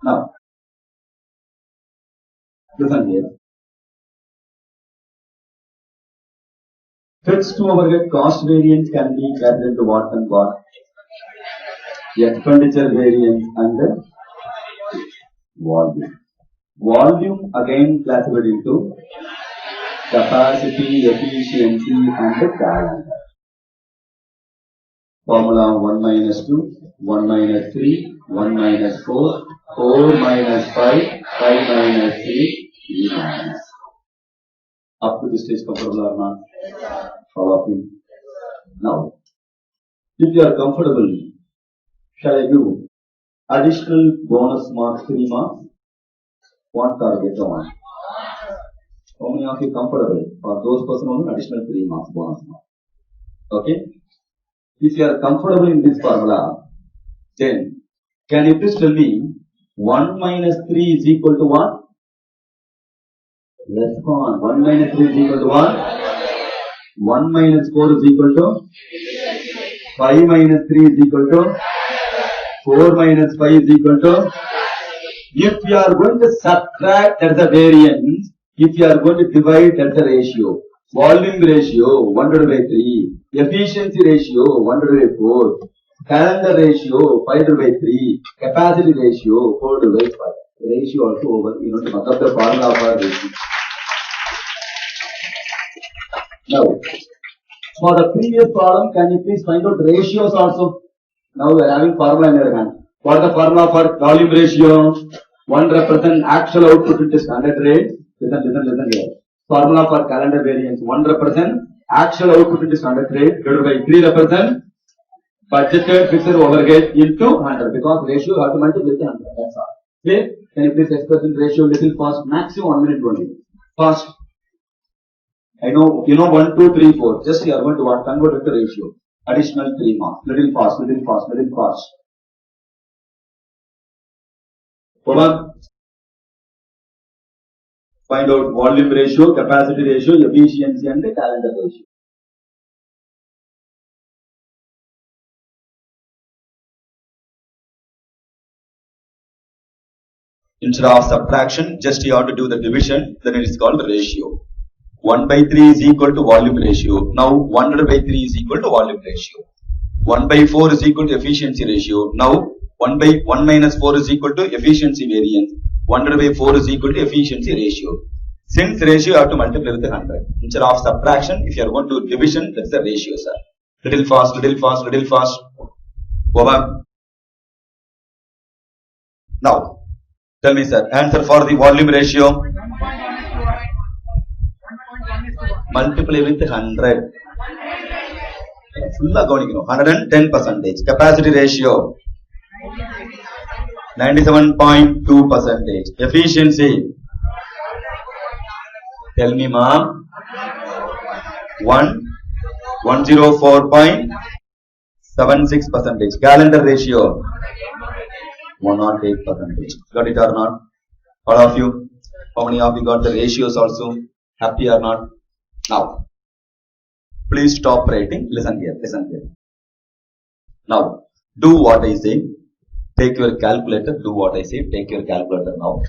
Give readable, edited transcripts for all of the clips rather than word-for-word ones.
Now, listen here. Fixed overhead cost variance can be gathered into what and what? Expenditure variance and volume. Volume again classified into capacity, efficiency and calendar. Formula 1 minus 2, 1 minus 3, 1 minus 4, 4 minus 5, 5 minus 3, 3 minus. Up to this stage comfortable or not? All of you. Now, if you are comfortable, shall I do additional bonus marks, 3 marks? What target on? How many of you comfortable? For those person only additional 3 marks, bonus marks. Okay? If you are comfortable in this formula, then can you please tell me 1 minus 3 is equal to what? Respond. 1 minus 3 is equal to what? 1 minus 4 is equal to? 5 minus 3 is equal to? 4 minus 5 is equal to? If you are going to subtract, that's a variance. If you are going to divide, that's a ratio. Volume ratio 100 by 3. Efficiency ratio 100 by 4. Calendar ratio 500 by 3. Capacity ratio 400 by 5. Ratio also over, to look up the formula for ratio. Now, for the previous problem, can you please find out ratios also? Now we are having formula in your hand. What is the formula for volume ratio? 1 represent actual output into standard rate. Listen here. Formula for calendar variance. 1 represent actual output into standard rate divided by 3 represent budgeted fixed overhead into 100. Because ratio you have to multiply with 100. That's all. Clear? Can you please express in ratio little fast? Maximum 1 minute only. Fast. I know, 1, 2, 3, 4. Just you are going to convert it to ratio. Additional 3 marks. Little fast, little fast, little fast. Hold on. Find out volume ratio, capacity ratio, efficiency and the calendar ratio. Instead of subtraction, just you have to do the division, then it is called the ratio. 1 by 3 is equal to volume ratio. Now 100 by 3 is equal to volume ratio. 1 by 4 is equal to efficiency ratio. Now 1 by 1 minus 4 is equal to efficiency variance. 100 by 4 is equal to efficiency ratio. Since ratio you have to multiply with 100. Instead of subtraction, if you are going to division, that's the ratio, sir. Little fast, little fast, little fast. Over. Now, tell me, sir, answer for the volume ratio. Multiply with 100. Full 110%. Capacity ratio 97.2%. Efficiency. Tell me, ma'am. 104.76%. Calendar ratio 108%. Got it or not? All of you? How many of you got the ratios also? Happy or not? Now, please stop writing. Listen here. Now, do what I say. Take your calculator. Do what I say. Take your calculator now.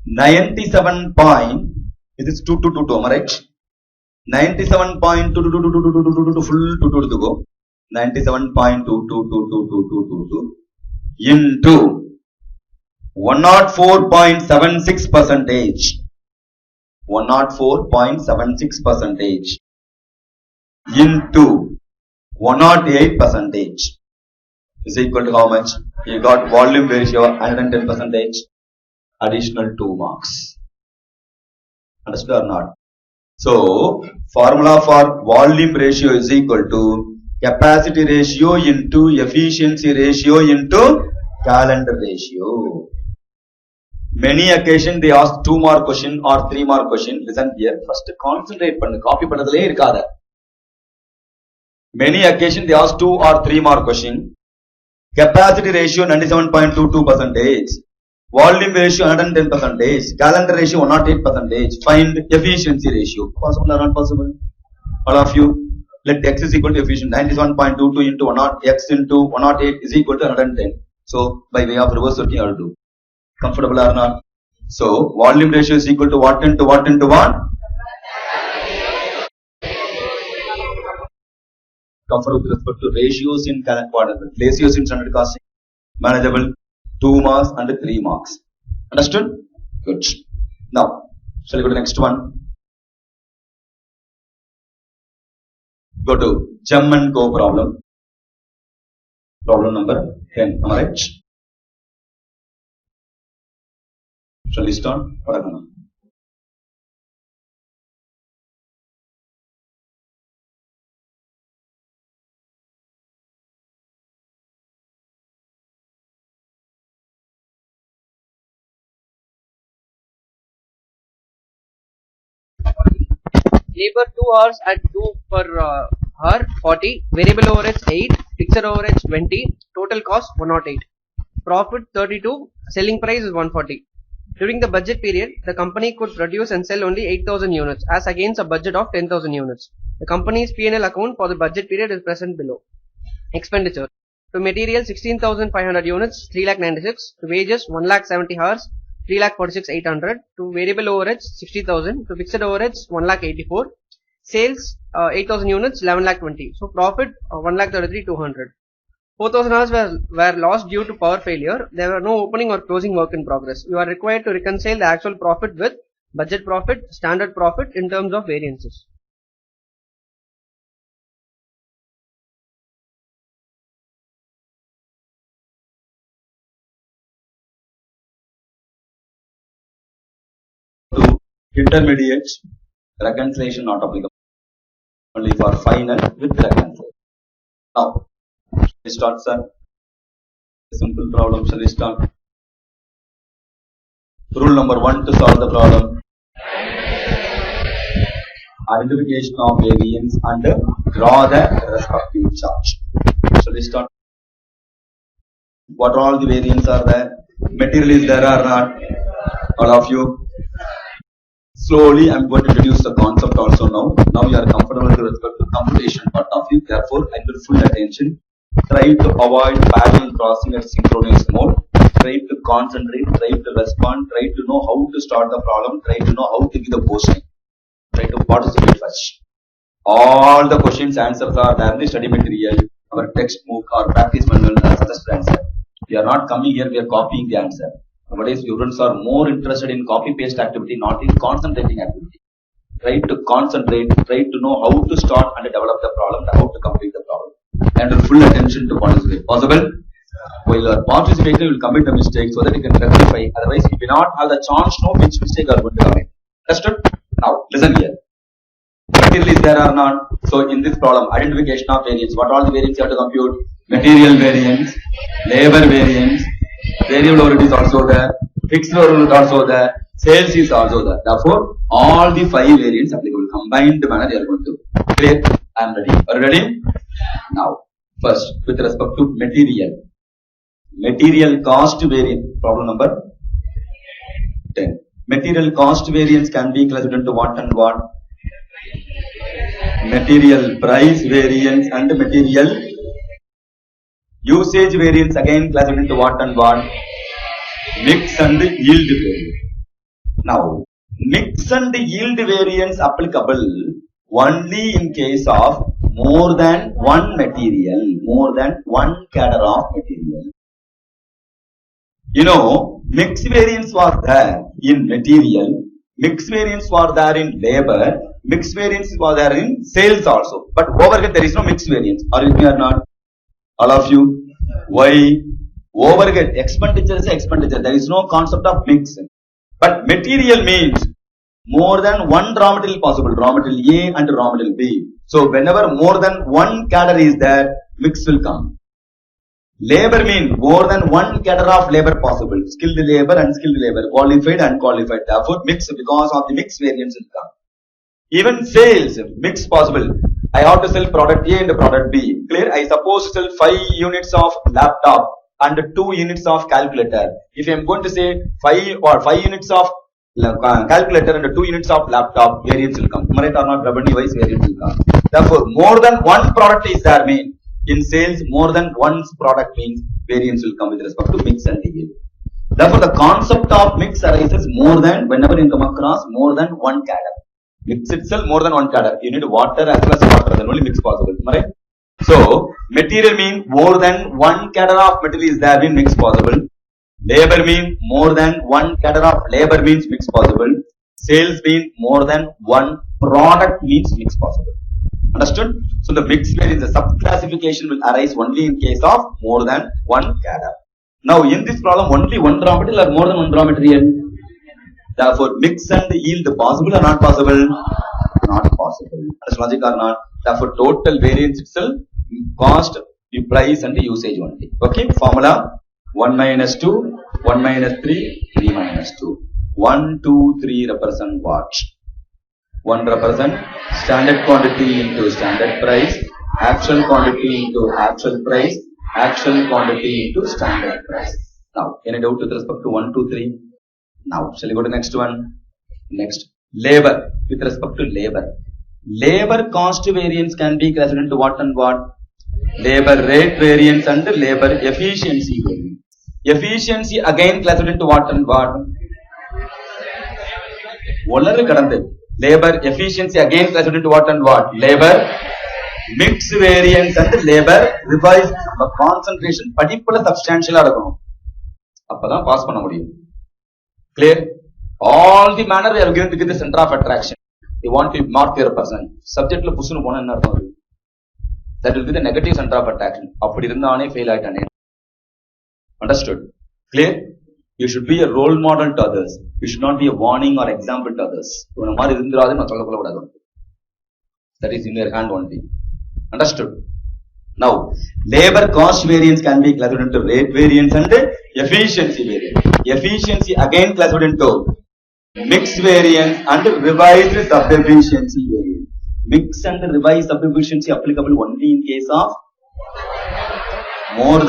97 point. It is 222, am I right? 97.222 full 2 to go. 97.222222 into 104.76%. 104.76% into 108% is equal to how much? You got volume ratio 110%. Additional 2 marks. Understood or not? So, formula for volume ratio is equal to capacity ratio into efficiency ratio into calendar ratio. Many occasions they ask 2 mark question or 3 mark question. Listen here. First concentrate pannu. Copy pannadhile irukada. Many occasions they ask 2 or 3 mark question. Capacity ratio 97.22%. Volume ratio 110%. Calendar ratio 108%. Find efficiency ratio. Possible or not possible? All of you. Let x is equal to efficiency. 97.22 into 108 x into 108 is equal to 110. So by way of reverse working, I will do. Comfortable or not? So volume ratio is equal to what into what into what? Comfortable with respect to ratios in ratios in standard costing. Manageable. 2 marks and 3 marks. Understood? Good. Now, shall we go to the next one? Go to Gem and Co problem. Problem number 10. Am I right? Shall we start? Labor 2 hours at 2 per hour 40, variable overheads 8, fixed overheads 20, total cost 108, profit 32, selling price is 140. During the budget period, the company could produce and sell only 8,000 units as against a budget of 10,000 units. The company's P&L account for the budget period is present below. Expenditure: to material 16,500 units 3,96,000, to wages 1,70,000 hours 3,46,800, to variable overheads 60,000, to fixed overheads 1,84,000, sales 8,000 units 11,20,000. So profit 1,33,200. 4,000 hours were lost due to power failure. There were no opening or closing work in progress. You are required to reconcile the actual profit with budget profit, standard profit in terms of variances. To intermediate, reconciliation not applicable. Only for final with reconciliation. Now, shall we start, sir? Simple problem. Shall we start? Rule number 1 to solve the problem. Identification of variance and draw the respective charge. Shall we start? What all the variants are there? Material is there or not? All of you? Slowly I am going to introduce the concept also now. Now you are comfortable with respect to computation part of you. Therefore, I will full attention. Try to avoid parallel crossing at synchronous mode. Try to concentrate. Try to respond. Try to know how to start the problem. Try to know how to give the posting. Try to participate first. All the questions answers are there in the study material, our textbook or practice manual as the answer. We are not coming here, we are copying the answer. Nowadays, students are more interested in copy-paste activity, not in concentrating activity. Try to concentrate, try to know how to start and develop the problem, how to complete the problem. And with full attention to participate. Possible? While you are participating, you will commit a mistake so that you can rectify. Otherwise, you will not have the chance to know which mistake you are going to commit. Understood? Now, listen here. Material is there or not? So, in this problem, identification of variance. What all the variance you have to compute? Material variance, labor variance, variable overhead is also there, fixed overhead is also there, sales is also there. Therefore, all the 5 variants applicable. Combined manner you are going to. Clear? I am ready. Are you ready? Now, first, with respect to material. Material cost variance. Problem number 10. Material cost variance can be classified into what and what? Material price variance and material usage variance again classified into what and what? Mix and yield variance. Now, mix and yield variance applicable only in case of more than one material, more than one cadre of material. You know, mix variance was there in material, mix variance was there in labor, mix variance was there in sales also. But overhead there is no mix variance. Are you with me or not? All of you? Why? Overhead, expenditure is expenditure. There is no concept of mix. But material means more than one raw material possible. Raw material A and raw material B. So whenever more than one cadre is there, mix will come. Labor means more than one cadre of labor possible. Skilled labor, unskilled labor, qualified and unqualified. Therefore, mix because of the mix variance will come. Even sales, mix possible. I have to sell product A and product B. Clear? I suppose to sell 5 units of laptop and 2 units of calculator. If I am going to say 5 units of calculator and 2 units of laptop, variance will come. Right or not? Revenue wise variance will come. Therefore, more than one product is there means in sales more than one product means variance will come with respect to mix and yield. Therefore, the concept of mix arises more than whenever you come across more than one cadre. Mix itself more than one cadre. You need water as well as water, then only mix possible. Right? So, material means more than one cadre of material is there, mean mix possible. Labor means more than one cadre of labor means mix possible. Sales means more than one product means mix possible. Understood? So, the mix variance, the subclassification will arise only in case of more than one cadre. Now, in this problem, only one raw material or more than one raw material? Therefore, mix and yield possible or not possible? Not possible. That's logic or not? Therefore, total variance itself, cost, the price and the usage only. Okay, formula 1 minus 2, 1 minus 3, 3 minus 2. 1, 2, 3 represent what? 1 represent standard quantity into standard price, actual quantity into actual price, actual quantity into standard price. Now, any doubt with respect to 1, 2, 3? Now, shall we go to next one? Next, labor. With respect to labor. Labor cost variance can be classified into what and what? Labor rate variance and labor efficiency variance. Efficiency again classified into what and what? Labor efficiency again classified into what and what? Labor mix variance and labor revised concentration particular substantial இருக்கும் அப்பதான் pass பண்ண முடியும். Clear? All the manner we are given to get the center of attraction. You want to mark your person. Subject la pushunu pona enna artham? That will be the negative center of attraction. அப்படி இருந்தானே fail ஆயிட்டானே. Understood? Clear? You should be a role model to others. You should not be a warning or example to others. இந்த மாதிரி இருந்துராதே நான் சொல்ல கூடாது. That is in your hand only. Understood? Now, labor cost variance can be classified into rate variance and efficiency variance. Efficiency again classified into mix variance and revised sub-efficiency variance. Mix and revised sub-efficiency applicable only in case of more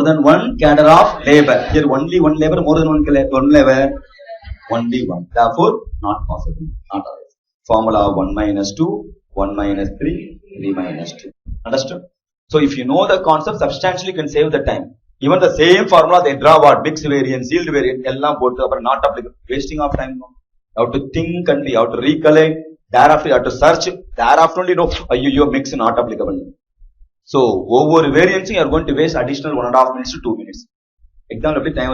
than one cadre of labor. Here only one labor, more than one labor, only one. Therefore, not possible. Not always. Formula 1 minus 2, 1 minus 3, 3 minus 2. Understood? So, if you know the concept, substantially you can save the time. Even the same formula, they draw what? Mix variance, yield variance, ellam potu, but not applicable. Wasting of time. You have to think and you have to recollect. Thereafter, you have to search. Thereafter, only know, your mix is not applicable. So, over variance, you are going to waste additional 1.5 minutes to 2 minutes. Example, time.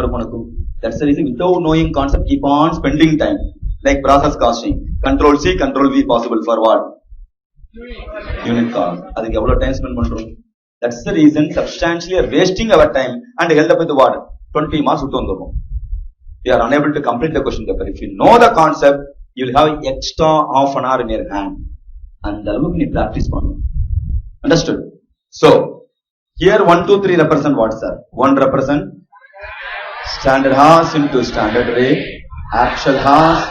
That's the reason, without knowing concept, keep on spending time. Like process costing. Control C, Control V possible for what? Unit cost. That's how time spend pandrom. That's the reason substantially are wasting our time and held up with what? 20 marks. You are unable to complete the question paper. If you know the concept, you will have extra half an hour in your hand. And that will be practice. Understood? So, here 1, 2, 3 represent what, sir? 1 represent standard hours into standard rate, actual hours,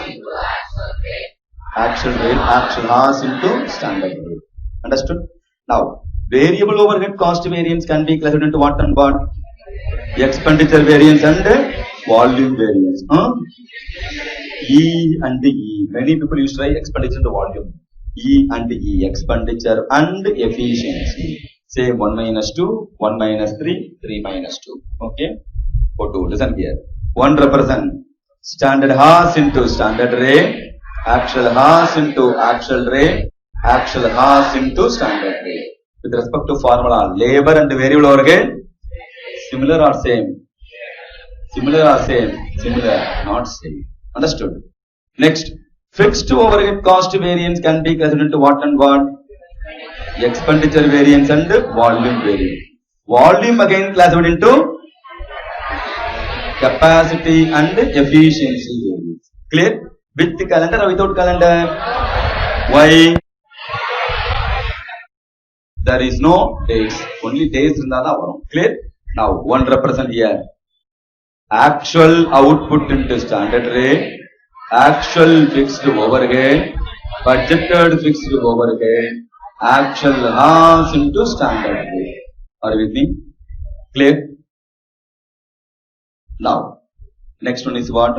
actual rate, actual hours into standard rate. Understood? Now, variable overhead cost variance can be classified into what and what? Expenditure variance and volume variance. E and E. Many people use to write expenditure to volume. E and E. Expenditure and efficiency. Say 1 minus 2, 1 minus 3, 3 minus 2. Okay? For 2. Listen here. 1 represent standard hours into standard rate, actual hours into actual rate, actual hours into standard rate. With respect to formula, labor and variable overhead, similar or same? Similar or same? Similar, not same. Understood? Next, fixed overhead cost variance can be classified into what and what? Expenditure variance and volume variance. Volume again classified into capacity and efficiency variance. Clear? With the calendar or without calendar? Why? There is no days. Only days in the clear? Now, 1 represent here. Actual output into standard rate, actual fixed overhead, budgeted fixed overhead, actual hours into standard rate. Are you with me? Clear? Now, next one is what?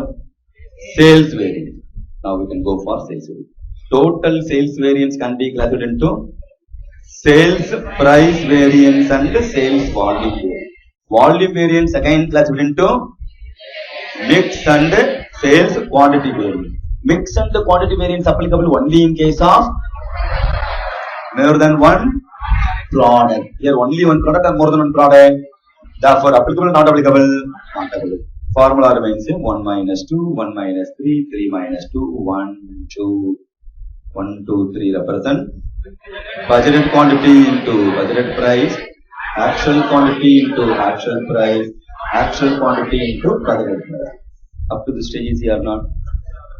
Sales variance. Now we can go for sales variance. Total sales variance can be classified into sales price variance and sales volume variance. Volume variance again classified into mix and sales quantity variance. Mix and quantity variance applicable only in case of more than one product. Here only one product or more than one product. Therefore applicable, not applicable, not applicable. Formula remains 1 minus 2, 1 minus 3, 3 minus 2, 1, 2, 1, 2, 3 represent budgeted quantity into budgeted price, actual quantity into actual price, actual quantity into budgeted price. Up to this stage is here or not?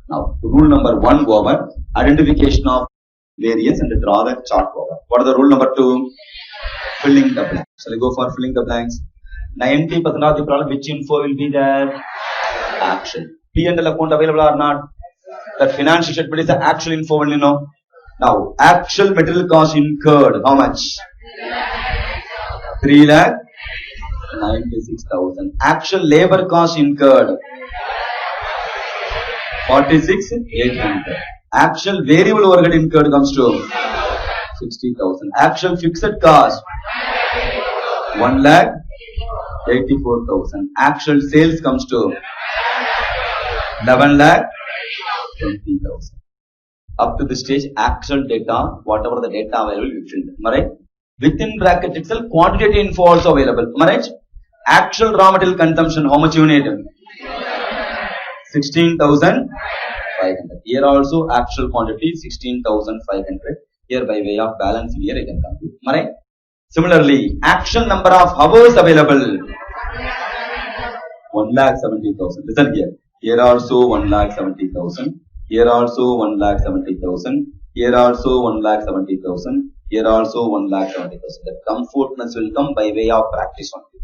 Now, rule number 1 over identification of variance and draw the chart over. What is the rule number 2? Filling the blanks. Shall we go for filling the blanks? 90% of the product, which info will be there? Action. P&L account available or not? That financial statement is the actual info only, no? Now, actual material cost incurred, how much? 3,96,000. Actual labor cost incurred, 46,800. Actual variable overhead incurred comes to 60,000. Actual fixed cost, 1,84,000. Actual sales comes to 11,20,000. Up to this stage, actual data, whatever the data available, we filled. Am I right? Within bracket itself, quantitative info also available. Am I right? Actual raw material consumption, how much you need? 16,500. Here also actual quantity 16,500. Here by way of balancing here I can compute. Am I right? Similarly, actual number of hours available 1,70,000. Listen here. Here also 1,70,000. Here also 1,70,000. Here also 1,70,000. Here also 1,70,000. The comfortness will come by way of practice only.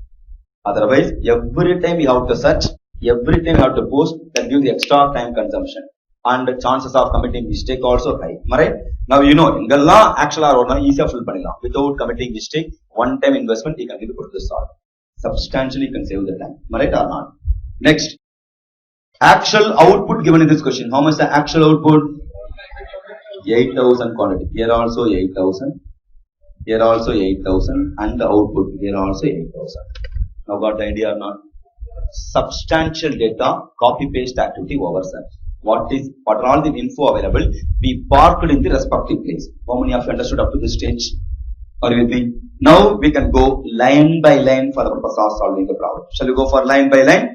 Otherwise, every time you have to search, every time you have to post, that gives extra time consumption. And the chances of committing mistake also high. Am I right? Now you know, in actual or easy fill pannila. Without committing mistake, one time investment, you can give put this solve. Substantially you can save the time. Am I right or not? Next. Actual output given in this question. How much the actual output? 8,000 quantity. Here also 8,000. Here also 8,000. And the output here also 8,000. Now got the idea or not? Substantial data, copy paste activity over search. What are all the info available? We parked in the respective place. How many of you understood up to this stage? Are you with me? Now we can go line by line for the purpose of solving the problem. Shall we go for line by line?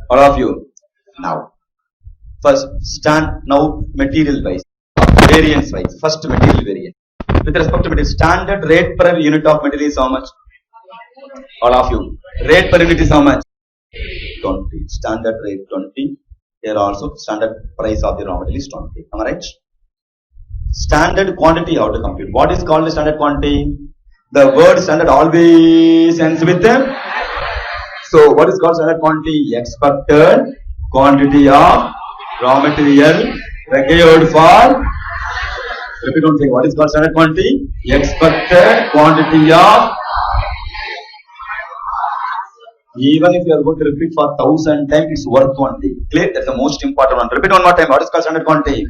All of you. Now, first now material wise, variance wise. First material variance. With respect to material, standard rate per unit of material is how much? All of you. Rate per unit is how much? 20. Standard rate 20. Here also standard price of the raw material is 20. Am I right? Standard quantity how to compute. What is called the standard quantity? The word standard always ends with them. So what is called standard quantity? Expected quantity of raw material required for. Repeat one thing. What is called standard quantity? Expected quantity of. Even if you are going to repeat for 1,000 times, it's worth one thing. Clear? That's the most important one. Repeat one more time. What is called standard quantity?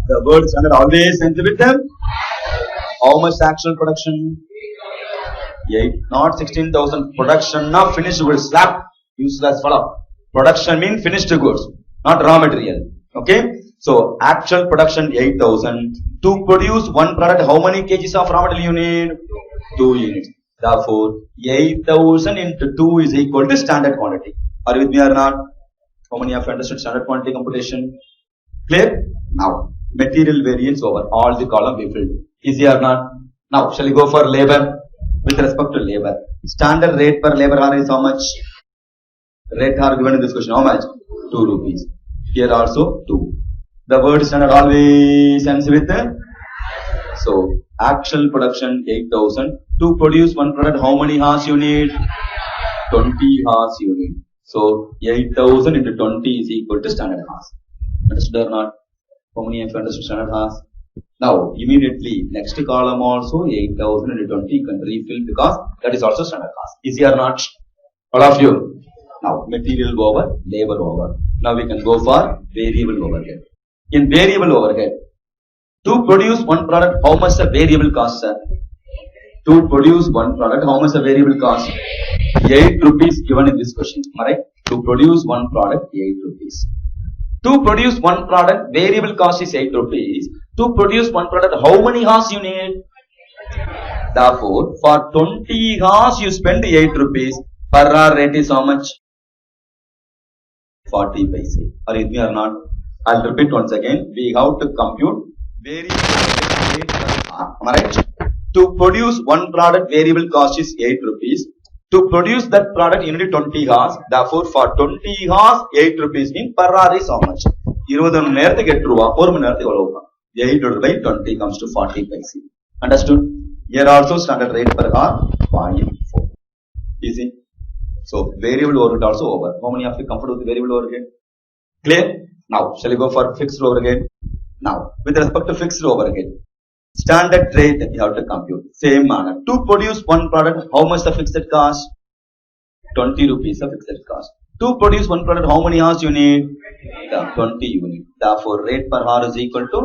The word standard always ends with them. How much actual production? 8, not 16,000. Production of finished goods. Slap. Useless follow. Production means finished goods, not raw material. Okay? So, actual production 8,000. To produce one product, how many kgs of raw material you need? 2 units. Therefore, 8,000 into 2 is equal to standard quantity. Are you with me or not? How many of you understood standard quantity computation? Clear? Now, material variance over all the column we filled. Easy or not? Now, shall we go for labor? With respect to labor, standard rate per labor hour is how much? Rate hour given in this question, how much? 2 rupees. Here also 2. The word standard always ends with so actual production 8,000. To produce one product, how many hours you need? 20 hours you need. So 8,000 into 20 is equal to standard hours. Understood or not? How many of you understood standard hours? Now immediately next column also 8,000 into 20 you can refill because that is also standard cost. Easy or not? All of you. Now material over, labor over. Now we can go for variable overhead. In variable overhead, to produce one product, how much the variable cost, sir? To produce one product, how much the variable cost? 8 rupees given in this question. Alright? To produce one product, 8 rupees. To produce one product, variable cost is 8 rupees. To produce one product, how many hours you need? Therefore, for 20 hours you spend 8 rupees. Per hour rate is how much? 40 paise. Are you with me or not? I'll repeat once again. We have to compute variable rate per hour. Am I right? To produce one product, variable cost is 8 rupees. To produce that product, you need 20 hours. Therefore, for 20 hours, 8 rupees means per hour is how much? 20 மணி நேரத்துக்கு 8 ரூபா, 1 மணி நேரத்துக்கு எவ்வளவு? 8 divided by 20 comes to 40 paise. Understood? Here also standard rate per hour 0.4. Easy. So variable overhead also over. How many of you comfortable with variable overhead? Clear? Now, shall we go for fixed overhead? Now, with respect to fixed overhead, standard rate you have to compute. Same manner. To produce one product, how much the fixed cost? 20 rupees the fixed cost. To produce one product, how many hours you need? 20 units. Therefore, rate per hour is equal to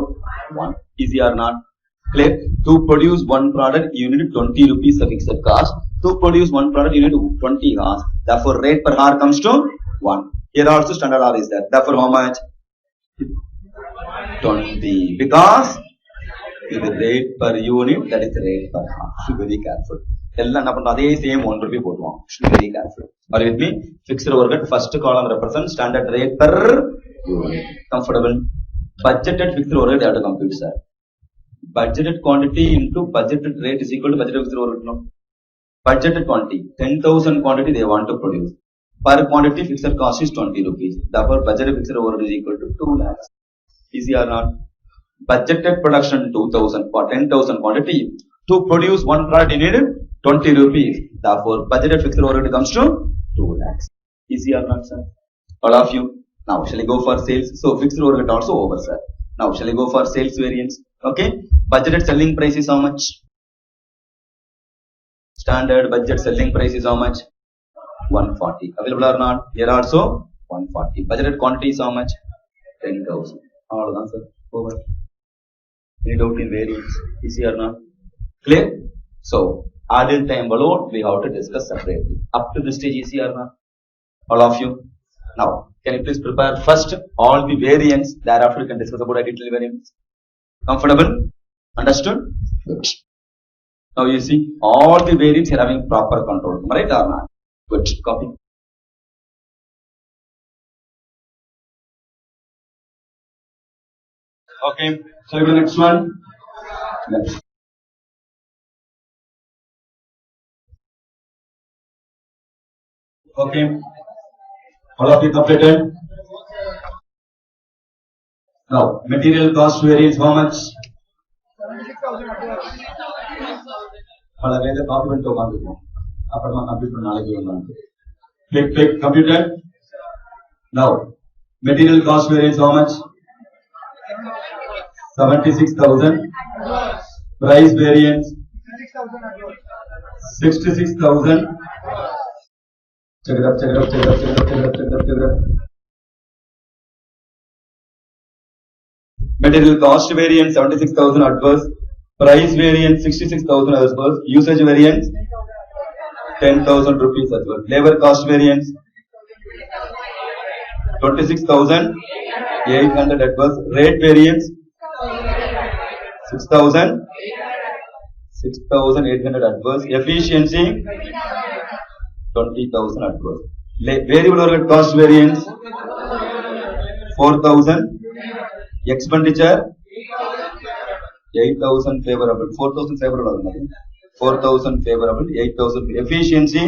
1. Easy or not? Clear? To produce one product, you need 20 rupees the fixed cost. To produce one product, you need 20 hours. Therefore, rate per hour comes to 1. Here also standard hour is there. Therefore, how much? 20. Because இது rate per unit, that is rate per hour. Should be very careful. எல்லாம் என்ன பண்றோம், அதே same 1 rupee போடுவோம். Should be very careful. Are you with me? Fixed overhead first column represents standard rate per unit. Comfortable? Budgeted fixed overhead you have to compute, sir. Budgeted quantity into budgeted rate is equal to budgeted fixed overhead. No? Budgeted quantity 10,000 quantity they want to produce. Per quantity fixed cost is 20 rupees. Therefore, budgeted fixed overhead is equal to 2 lakhs. Easy or not? Budgeted production 2,000 for 10,000 quantity. To produce one product you need 20 rupees. Therefore, budgeted fixed overhead comes to 2 lakhs. Easy or not, sir? All of you. Now, shall we go for sales? So, fixed overhead also over, sir. Now, shall we go for sales variance? Okay. Budgeted selling price is how much? Standard budget selling price is how much? 140. Available or not? Here also 140. Budgeted quantity is how much? 10,000. All done, sir. Over. Any doubt in variance? Easy or not? Clear? So, idle time alone we have to discuss separately. Up to this stage, easy or not? All of you. Now, can you please prepare first all the variants? Thereafter, you can discuss about identity variants. Comfortable? Understood? Good. Now you see all the variants are having proper control. Right or not? Good. Copy. Okay. So the next one. Next. Okay. All of you completed? Now, material cost varies how much? 76,000. பல வேலை copy பண்ணிட்டு உட்காந்துருக்கோம். அப்புறமா compute பண்ண நாளைக்கு வந்து click computer. Now, material cost varies how much? 76,000. Price variance 66,000. Check it up. Material cost variance 76,000 adverse. Price variance 66,000 adverse. Usage variance 10,000 rupees adverse. Labor cost variance 26,800 adverse. Rate variance 6,800 adverse. Efficiency 20,000 adverse. Variable overhead cost variance 4,000. Expenditure 8,000 favorable. 4,000 favorable. 4,000 favorable. 8,000. Efficiency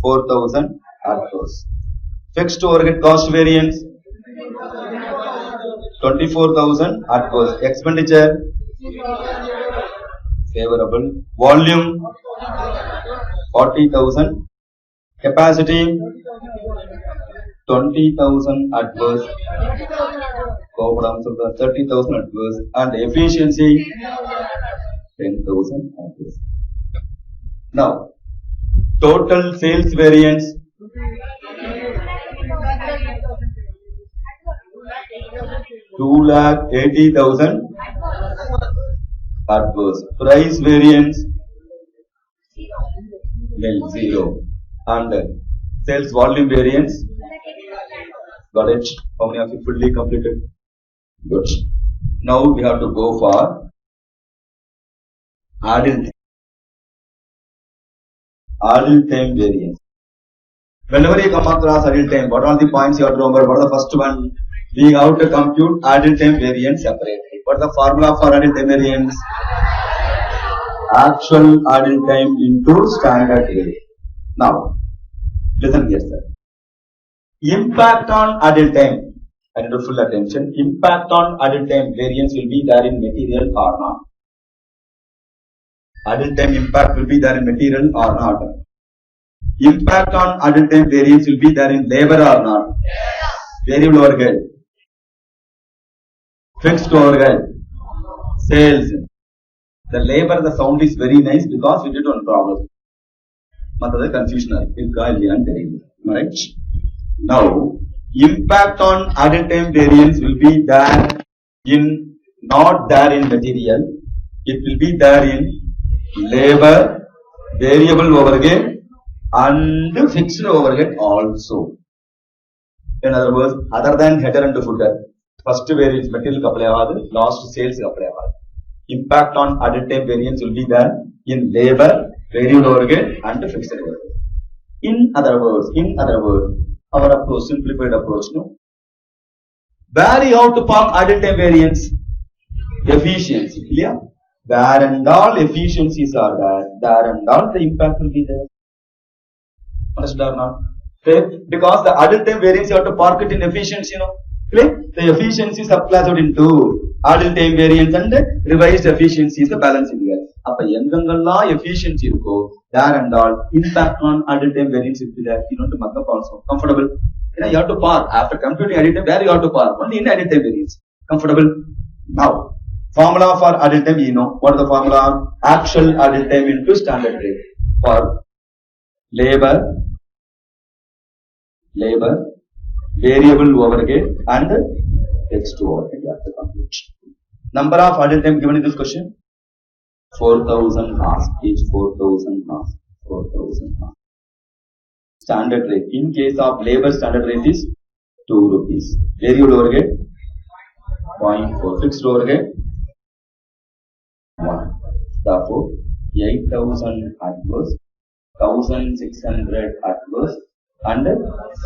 4,000 adverse. Fixed overhead cost variance 24,000 adverse. Expenditure favorable. Volume 40,000. Capacity 20,000 adverse. 30,000 adverse. And efficiency 10,000 adverse. Now, total sales variance 2,80,000 adverse. Price variance nil, 0. And sales volume variance, got it? How many of you fully completed? Good. Now we have to go for idle time variance. Whenever you come across idle time, what are the points you have to remember? What are the first one? We have to compute idle time variance separately. What is the formula for idle time variance? Actual idle time into standard rate. Now, listen here, sir. Impact on idle time. I need full attention. Impact on idle time variance will be there in material or not. Idle time impact will be there in material or not. Impact on idle time variance will be there in labor or not. Variable overhead, fixed overhead, sales. The labor, the sound is very nice because we did one problem. Matlab confusion right? Now, impact on idle time variance will be there in, not there in material. It will be there in labor, variable overhead and fixed overhead also. In other words, other than header and footer, first variance material apply avadu, last sales apply avadu. Impact on idle time variance will be there in labor, variable overhead and fixed overhead. In other words, our approach, simplified approach, no? Where you have to form idle time variance? Efficiency, clear? Where and all efficiencies are there and all the impact will be there. Understood or not? Okay? Because the idle time variance you have to park it in efficiency, Clear? The efficiency subclassed into idle time variance and revised efficiency is the balancing here. Appa endangalla efficiency irukko, there and all impact on idle time variance will be there. You know to mark up also. Comfortable? You have to park after computing idle time. Where you have to park? Only in idle time variance. Comfortable? Now, formula for idle time, you know. What is the formula? Actual idle time into standard rate for labor, variable overhead and fixed overhead. You have to compute. Number of idle time given in this question? 4,000 hours. Each 4,000 hours. 4,000 hours. Standard rate. In case of labor, standard rate is 2 rupees. Variable overhead 0.4. Fixed overhead 1. Therefore, 8,000 adverse, 1,600 adverse and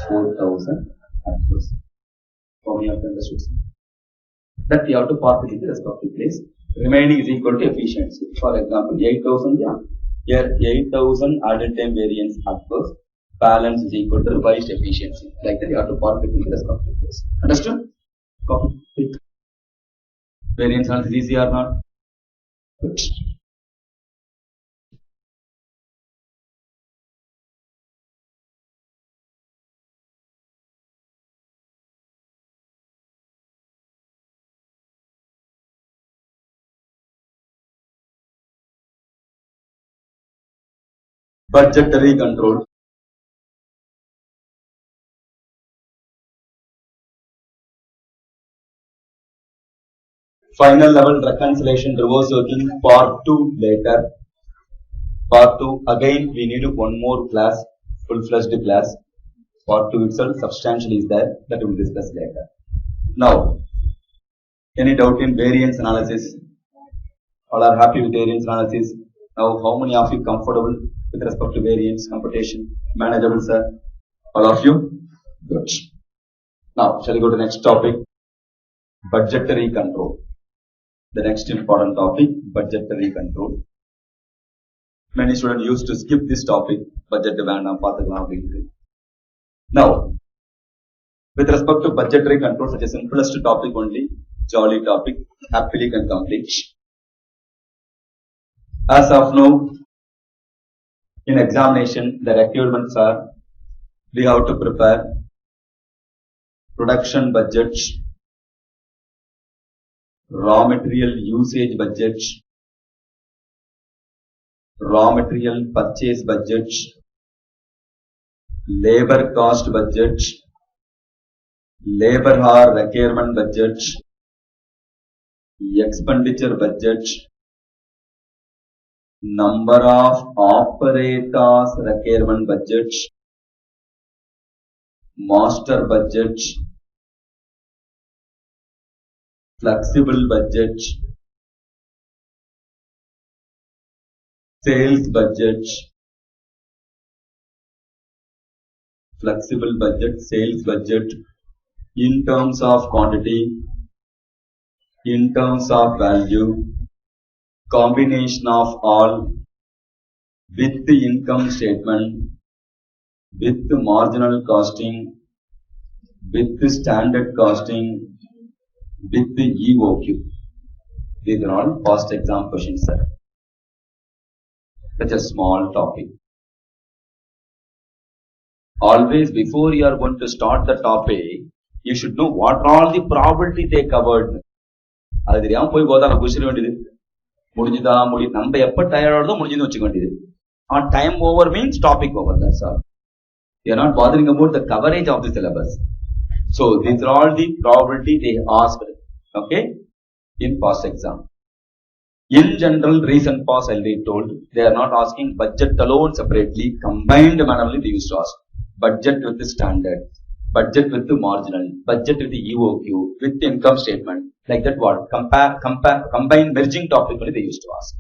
4,000 adverse. How many of them understood? That you have to park it in the respective place. Remaining is equal to efficiency. For example, 8,000, here 8,000 idle time variance adverse, balance is equal to revised efficiency. Like that, you have to park it in the respective place. Understood? Copy. Variance analysis easy or not? Good. Budgetary control. Final level reconciliation reverse working part 2 later. Part 2 again we need one more class, full-fledged class. Part 2 itself substantially is there, that we will discuss later. Now, any doubt in variance analysis? All are happy with variance analysis? Now, how many of you comfortable with respect to variance computation? Manageable, sir? All of you? Good. Now, shall we go to the next topic? Budgetary control. The next important topic, budgetary control. Many students used to skip this topic, budget demand. Now, with respect to budgetary control, such a simplest topic only, jolly topic, happily can complete. As of now, in examination, the requirements are, we have to prepare production budget, raw material usage budget, raw material purchase budget, labor cost budget, labor hour requirement budget, expenditure budget, number of operators requirement budget, master budget, flexible budget, sales budget, flexible budget, sales budget, in terms of quantity, in terms of value, combination of all, with the income statement, with the marginal costing, with the standard costing, with the EOQ. These are all past exam questions, sir. Such a small topic. Always before you are going to start the topic, you should know what are all the probability they covered. அது தெரியாம போய் போதா குசிர வேண்டியது முடிஞ்சுதா நம்ம எப்ப டயர்டோ முடிஞ்சுன்னு வச்சுக்க வேண்டியது. Time over means topic over, that's all. You are not bothering about the coverage of the syllabus. So these are all the probability they asked, okay, in past exam. In general, recent past I already told, they are not asking budget alone separately, combined manner only they used to ask. Budget with the standard, budget with the marginal, budget with the EOQ, with the income statement, like that what? Combine merging topic only they used to ask.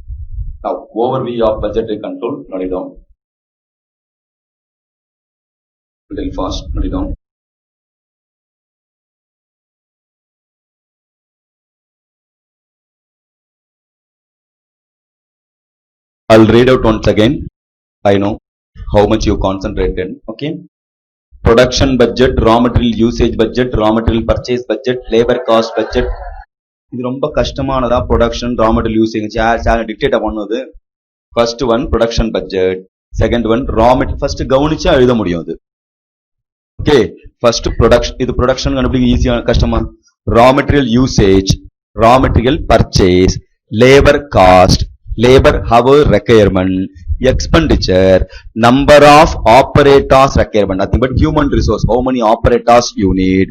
Now, overview of budgetary control, note it down. Little fast, note it down. I'll read out once again. I know how much you concentrated, okay? Production budget, raw material usage budget, raw material purchase budget, labor cost budget. இது ரொம்ப கஷ்டமானதா production, raw material usage, dictate பண்ணுவது. First one, production budget. Second one, raw material. First கவனிச்சா எழுத முடியும் அது. Okay, first production, இது production கண்டுபிடிக்க ஈஸியா கஷ்டமா? Raw material usage, raw material purchase, labor cost, labor hour requirement, expenditure, number of operators requirement, nothing but human resource, how many operators you need,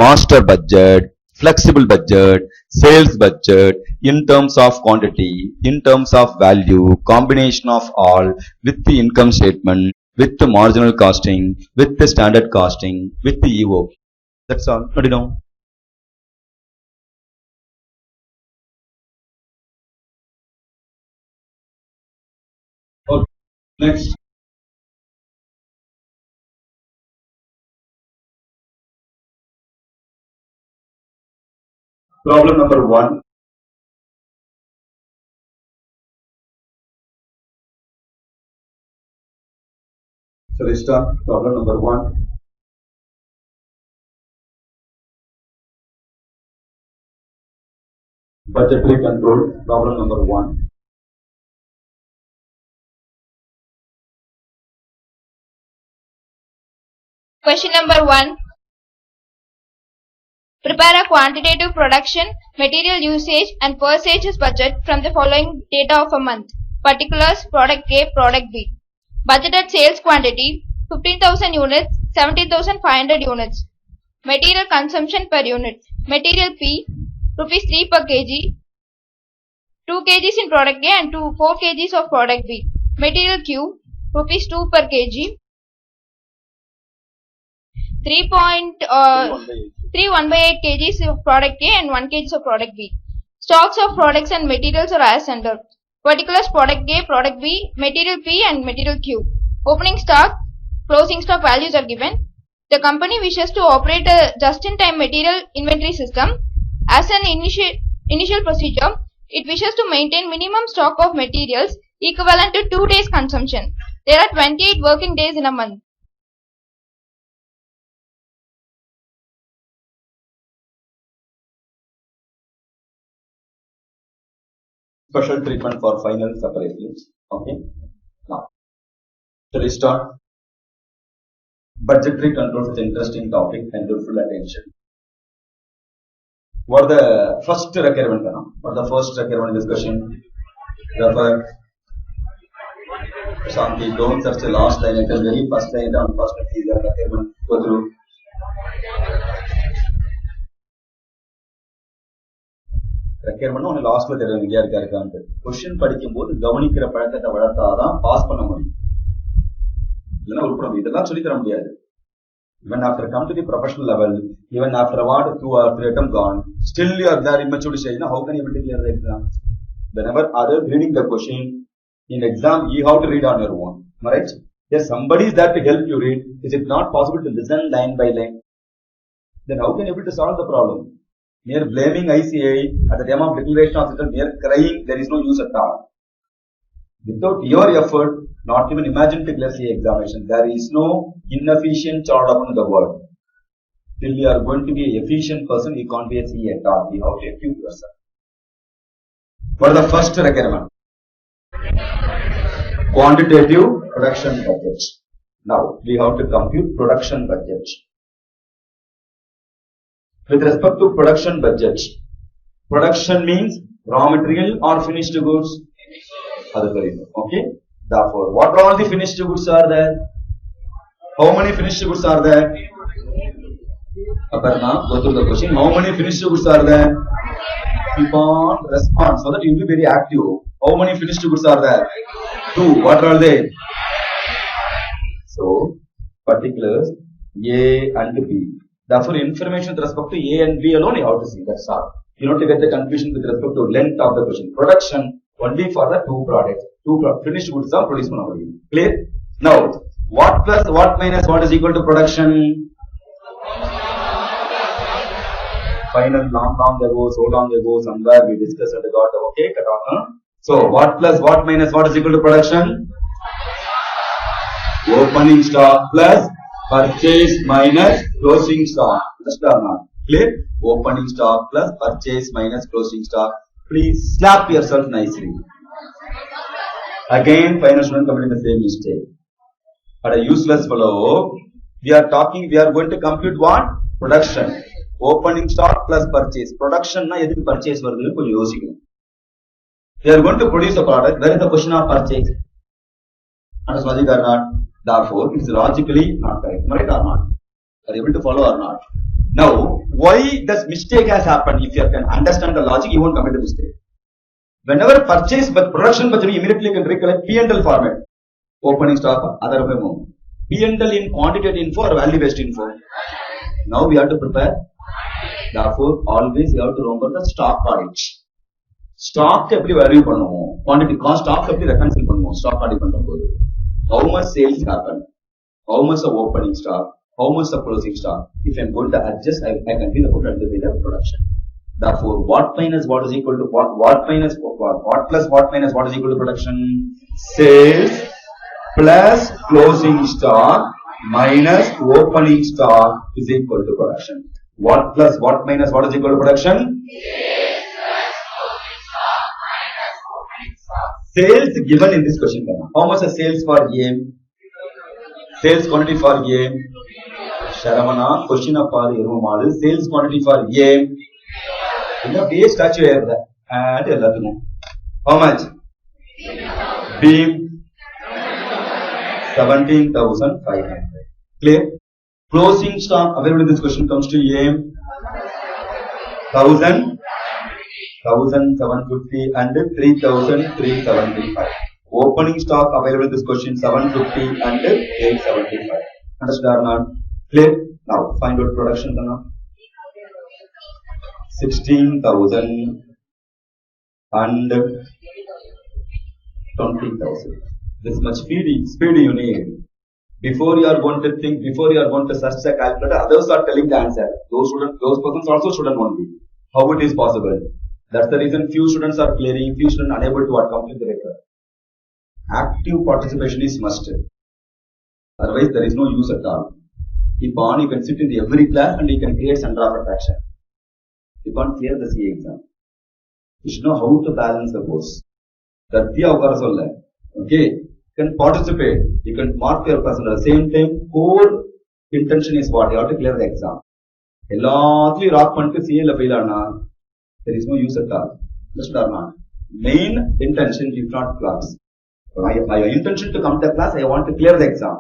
master budget, flexible budget, sales budget, in terms of quantity, in terms of value, combination of all, with the income statement, with the marginal costing, with the standard costing, with the EO. That's all. What do you know? Okay. Next. Problem number 1. So we start problem number 1. Budgetary control, problem number 1. Question number 1. Prepare a quantitative production, material usage and purchases budget from the following data of a month. Particulars: product A, product B. Budgeted sales quantity 15,000 units, 17,500 units. Material consumption per unit. Material P, rupees 3 per kg. 2 kgs in product A and 4 kgs of product B. Material Q, rupees 2 per kg. 3.1/8 kgs of product A and 1 kg of product B. Stocks of products and materials are as under. Particulars: product A, product B, material P and material Q. Opening stock, closing stock values are given. The company wishes to operate a just-in-time material inventory system. As an initial procedure, it wishes to maintain minimum stock of materials equivalent to 2 days consumption. There are 28 working days in a month. Special treatment for final separately. Okay. Now, shall we start? Budgetary control is an interesting topic and your full attention. What the first requirement? What the first requirement discussion? Refer. Shanti, don't search the last line. It is very first line down. First is the requirement. Go through. Requirement ஒன்னு லாஸ்ட்ல தெரியும் எங்கேயா இருக்காருக்கான்ட்டு. Question படிக்கும் போது கவனிக்கிற பழக்கத்தை வளர்த்தாதான் pass பண்ண முடியும். இல்லைன்னா உருப்பட இதெல்லாம் சொல்லி தர முடியாது. Even after come to the professional level, even after what 2 or 3 attempts gone, still you are there immature stage. Now how can you able to clear the exam? Whenever others reading the question in exam, you have to read on your own. Right? Yes, somebody is there to help you read. Is it not possible to listen line by line? Then how can you able to solve the problem? Mere blaming ICA at the time of declaration of result, mere crying, there is no use at all. Without your effort, not even imagine to clear CA examination. There is no inefficient child in the world. Till you are going to be an efficient person, you can't be a CA at all. You have to equip yourself. For the first requirement, quantitative production budget. Now we have to compute production budget. With respect to production budget, production means raw material or finished goods. Okay. Therefore, what all the finished goods are there? How many finished goods are there? Aparna, go through the question. How many finished goods are there? Keep on respond so that you will be very active. How many finished goods are there? 2. What are they? So, particulars A and B. Therefore, information with respect to A and B alone you have to see. That's all. You don't get the confusion with respect to length of the question. Production only for the 2 products. 2 finished goods are produced. Clear? Now, what plus what minus what is equal to production? Final long ago, so long ago, somewhere we discussed and got okay, cut off. So, what plus what minus what is equal to production? Opening stock plus purchase minus closing stock. Understand or not? Clear? Opening stock plus purchase minus closing stock. Please slap yourself nicely. Again, final student committing the same mistake. But a useless fellow, we are going to compute what? Production. Opening stock plus purchase. Production na yadi purchase varudhu konjam yosikkum. They are going to produce a product. Where is the question of purchase? Understand logic or not? Therefore, it is logically not correct. Right or not? Are you able to follow or not? Now, why this mistake has happened? If you can understand the logic, you won't commit the mistake. Whenever purchase but production budget, immediately you can recollect P&L format. Opening stock, other memo. P&L in quantitative info or value based info. Now we have to prepare. Therefore, always you have to remember the stock audit. Stock எப்படி value பண்ணுவோம், quantity cost stock எப்படி reconcile பண்ணுவோம், stock audit பண்ணும்போது. How much sales happen? How much of opening stock? How much of closing stock? If I am going to adjust, I can be the total production. Therefore, what minus what is equal to what minus what plus what minus what is equal to production? Sales plus closing stock minus opening stock is equal to production. What plus what minus what is equal to production? Sales given in this question. How much is sales for A? Sales quantity for A. Sharamana, question of for Erumalu. Sales quantity for A. In the base statue here. And how much? B. 17,500. Clear? Closing stock available in this question comes to A. 1,750 and 3,375. Opening stock available in this question 750 and 875. Understand or not? Clear? Now find out production. 16,000 and 20,000. This much speed you need. Before you are going to think, before you are going to search the calculator, others are telling the answer. Those persons also shouldn't want to. How it is possible? That's the reason few students are clearing, few students unable to complete the record. Active participation is must. Otherwise, there is no use at all. If on, you can sit in every class and you can create center of attraction. You can't clear the CA exam. You should know how to balance the course. Okay. You can participate. You can mark your person. At the same time, core intention is what? You have to clear the exam. எல்லாத்தையும் rock பண்ணிட்டு CA fail ஆனா there is no use at all. Understood or not? Main intention is not class. My intention to come to class, I want to clear the exam.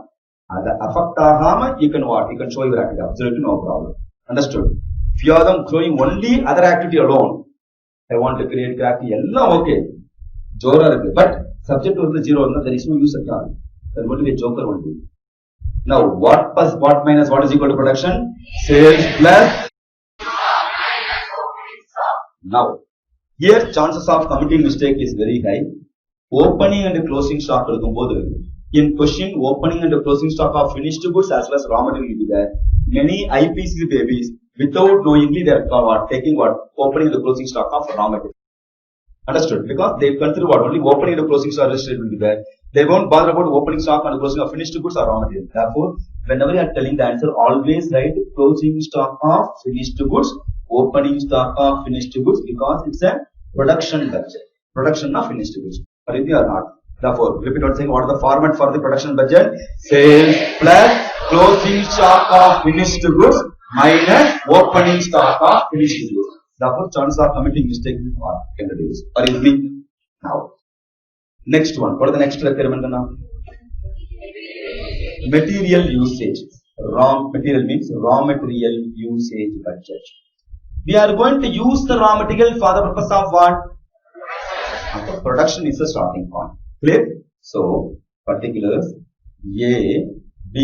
And the affect ahama, you can what? You can show your activity. Absolutely no problem. Understood? Few of them showing only other activity alone. I want to create graph. எல்லாம் okay. ஜோரா இருக்கு. But subject வந்து 0 இருந்தா there is no use at all. There will be a joker only. Now what plus what minus what is equal to production? Sales plus. Now here chances of committing mistake is very high. Opening and closing stock இருக்கும்போது in question opening and closing stock of finished goods as well as raw material will be there. Many IPC babies without knowingly they are taking what opening and closing stock of raw material. Understood? Because they consider what only opening and closing stock register will be there. They won't bother about opening stock and closing of finished goods or raw material. Therefore, whenever you are telling the answer, always write closing stock of finished goods, opening stock of finished goods because it's a production budget. Production of finished goods. Are you or not? Therefore, repeat what saying. What is the format for the production budget? Sales plus closing stock of finished goods minus opening stock of finished goods. Therefore, chances of committing mistake can reduce. Are you with me? Now, next one. What is the next requirement now? Material usage. Raw material means raw material usage budget. We are going to use the raw material for the purpose of what? Production is the starting point. Clear? So, particulars A, B,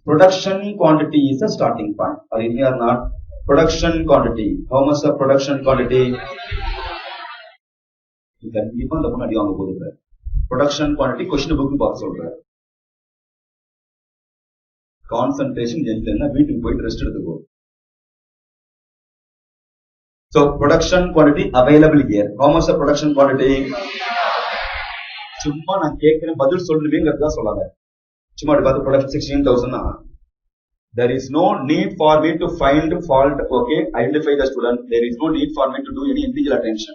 production quantity is the starting point. Are you here or not? Production quantity. How much the production quantity? Production quantity question book box over. Concentration gentle வீட்டுக்கு போயிட்டு rest எடுத்துக்கோ. So production quantity available here. How much the production quantity? சும்மா நான் கேட்கிறேன் பதில் சொல்லுவீங்கிறதா சொல்லாங்க. சும்மா பார்த்து production 16,000 there is no need for me to find fault. Okay, identify the student. There is no need for me to do any individual attention.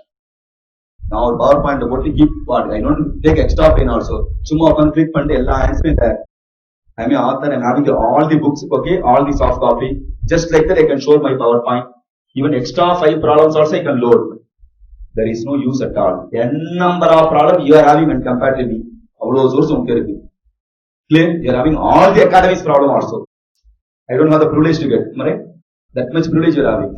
Now PowerPoint what to keep what I don't take extra pain also. சும்மா உட்கார்ந்து click பண்ணிட்டு எல்லா ஆன்சரும் there. I am an author and having all the books, okay, all the soft copy. Just like that I can show my PowerPoint. Even extra 5 problems also I can load. There is no use at all. N number of problems you are having when compared to me. Avlo source unke irukku. Clear? You are having all the academics problem also. I don't have the privilege to get, right? That much privilege you are having.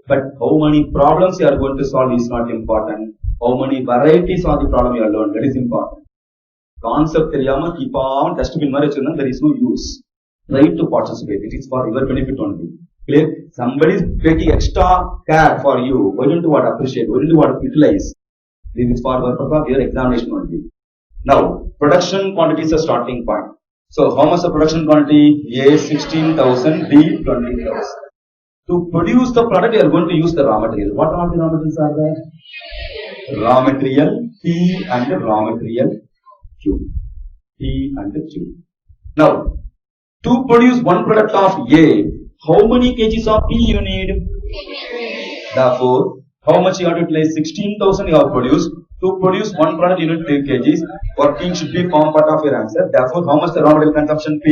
But how many problems you are going to solve is not important. How many varieties of the problem you are learned, that is important. Concept theriyama keep on dustbin mari vechirundha, there is no use. Try to participate. It is for your benefit only. Clear? Somebody is taking extra care for you. Why don't you want to appreciate? Why don't you want to utilize? This is for the purpose of your examination only. Now, production quantity is a starting point. So, how much the production quantity? A 16,000, B 20,000. To produce the product, you are going to use the raw material. What all the raw materials are there? Raw material P and raw material Q. P and Q. Now, to produce one product of A, how many kgs of P you need? Therefore, how much you have to utilize? 16,000 you have produced. To produce one product, you need 3 kgs. Working should be form part of your answer. Therefore, how much the raw material consumption P?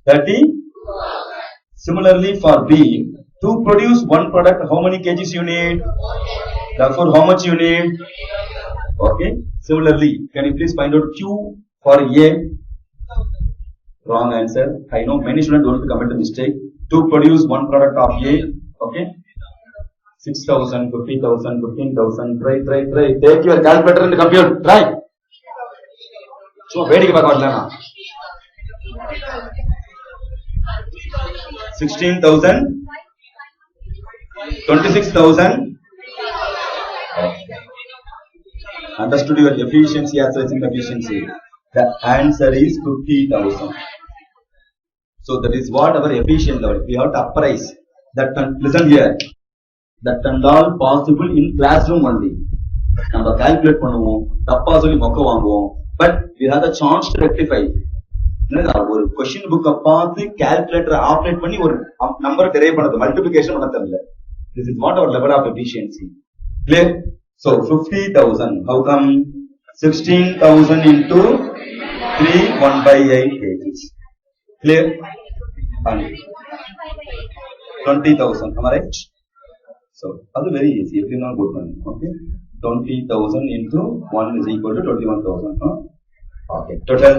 30. Similarly, for B, to produce one product, how many kgs you need? Therefore, how much you need? Okay. Similarly, can you please find out Q for A? Wrong answer. I know many students don't commit a mistake. To produce one product of A, okay? 6,000, 50,000, 15,000. Try. Take your calculator and computer. Try. So, where do you go? 16,000, 26,000. Understood your efficiency as well as inefficiency. The answer is 50,000. So that is what our efficient level. We have to appraise that. Listen here. That and all possible in classroom only. நம்ம calculate பண்ணுவோம், தப்பா சொல்லி மொக்க வாங்குவோம். But we have the chance to rectify. ஒரு question book பார்த்து calculator operate பண்ணி ஒரு நம்பர் டெரைவ் பண்ணது, multiplication பண்ண தெரியல. This is what our level of efficiency. Clear? So 50,000. How come? 16,000 into 3, 1/8 kgs. Clear? And 20,000. Am I right? So that's very easy. If you not good one, okay. 20,000 into 1 is equal to 21,000. Huh? Okay. Total.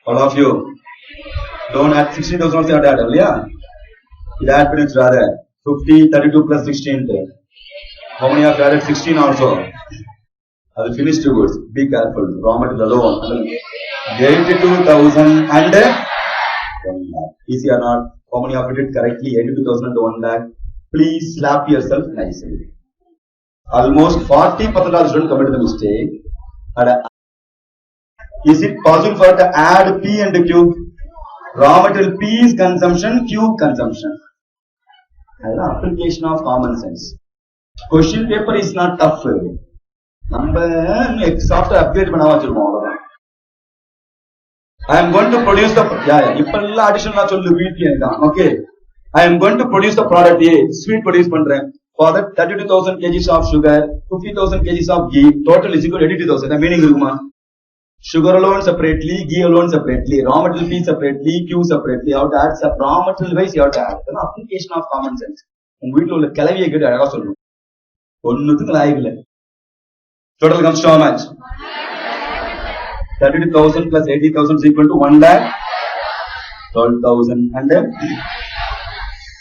All of you. Don't add 60,000 also add, yeah? It add minutes rather. 50, 32 plus 16. How many have added 16 also? That is finished goods. Be careful. Raw material alone. 82,000 and 1 lakh. Easy or not? How many have it correctly? 82,000 and 1 lakh. Please slap yourself nicely. Almost 40% of the students committed the mistake. And is it possible for to add P and Q? Raw material P is consumption, Q consumption. That's the application of common sense. Question paper is not tough. Software upgrade பண்ண வச்சிருக்கோம் அவ்வளவுதான். I am going to produce the இப்ப எல்லாம் additional நான் சொல்லு வீட்ல இருக்கான். Okay. I am going to produce the product A. Sweet produce பண்றேன். For that 32,000 kgs of sugar, 50,000 kgs of ghee, total is equal to 82,000. The meaning இருக்குமா? Sugar alone separately, ghee alone separately, raw material P separately, Q separately. You have to add raw material wise, you have to add. That's application of common sense. உங்க வீட்டுல உள்ள கிளவியை கேட்டு அழகா சொல்லணும். ஒண்ணுத்துக்கு லாயக்கு இல்லை. Total comes to how much? 32,000 plus 80,000 is equal to 1 lakh, 12,000 and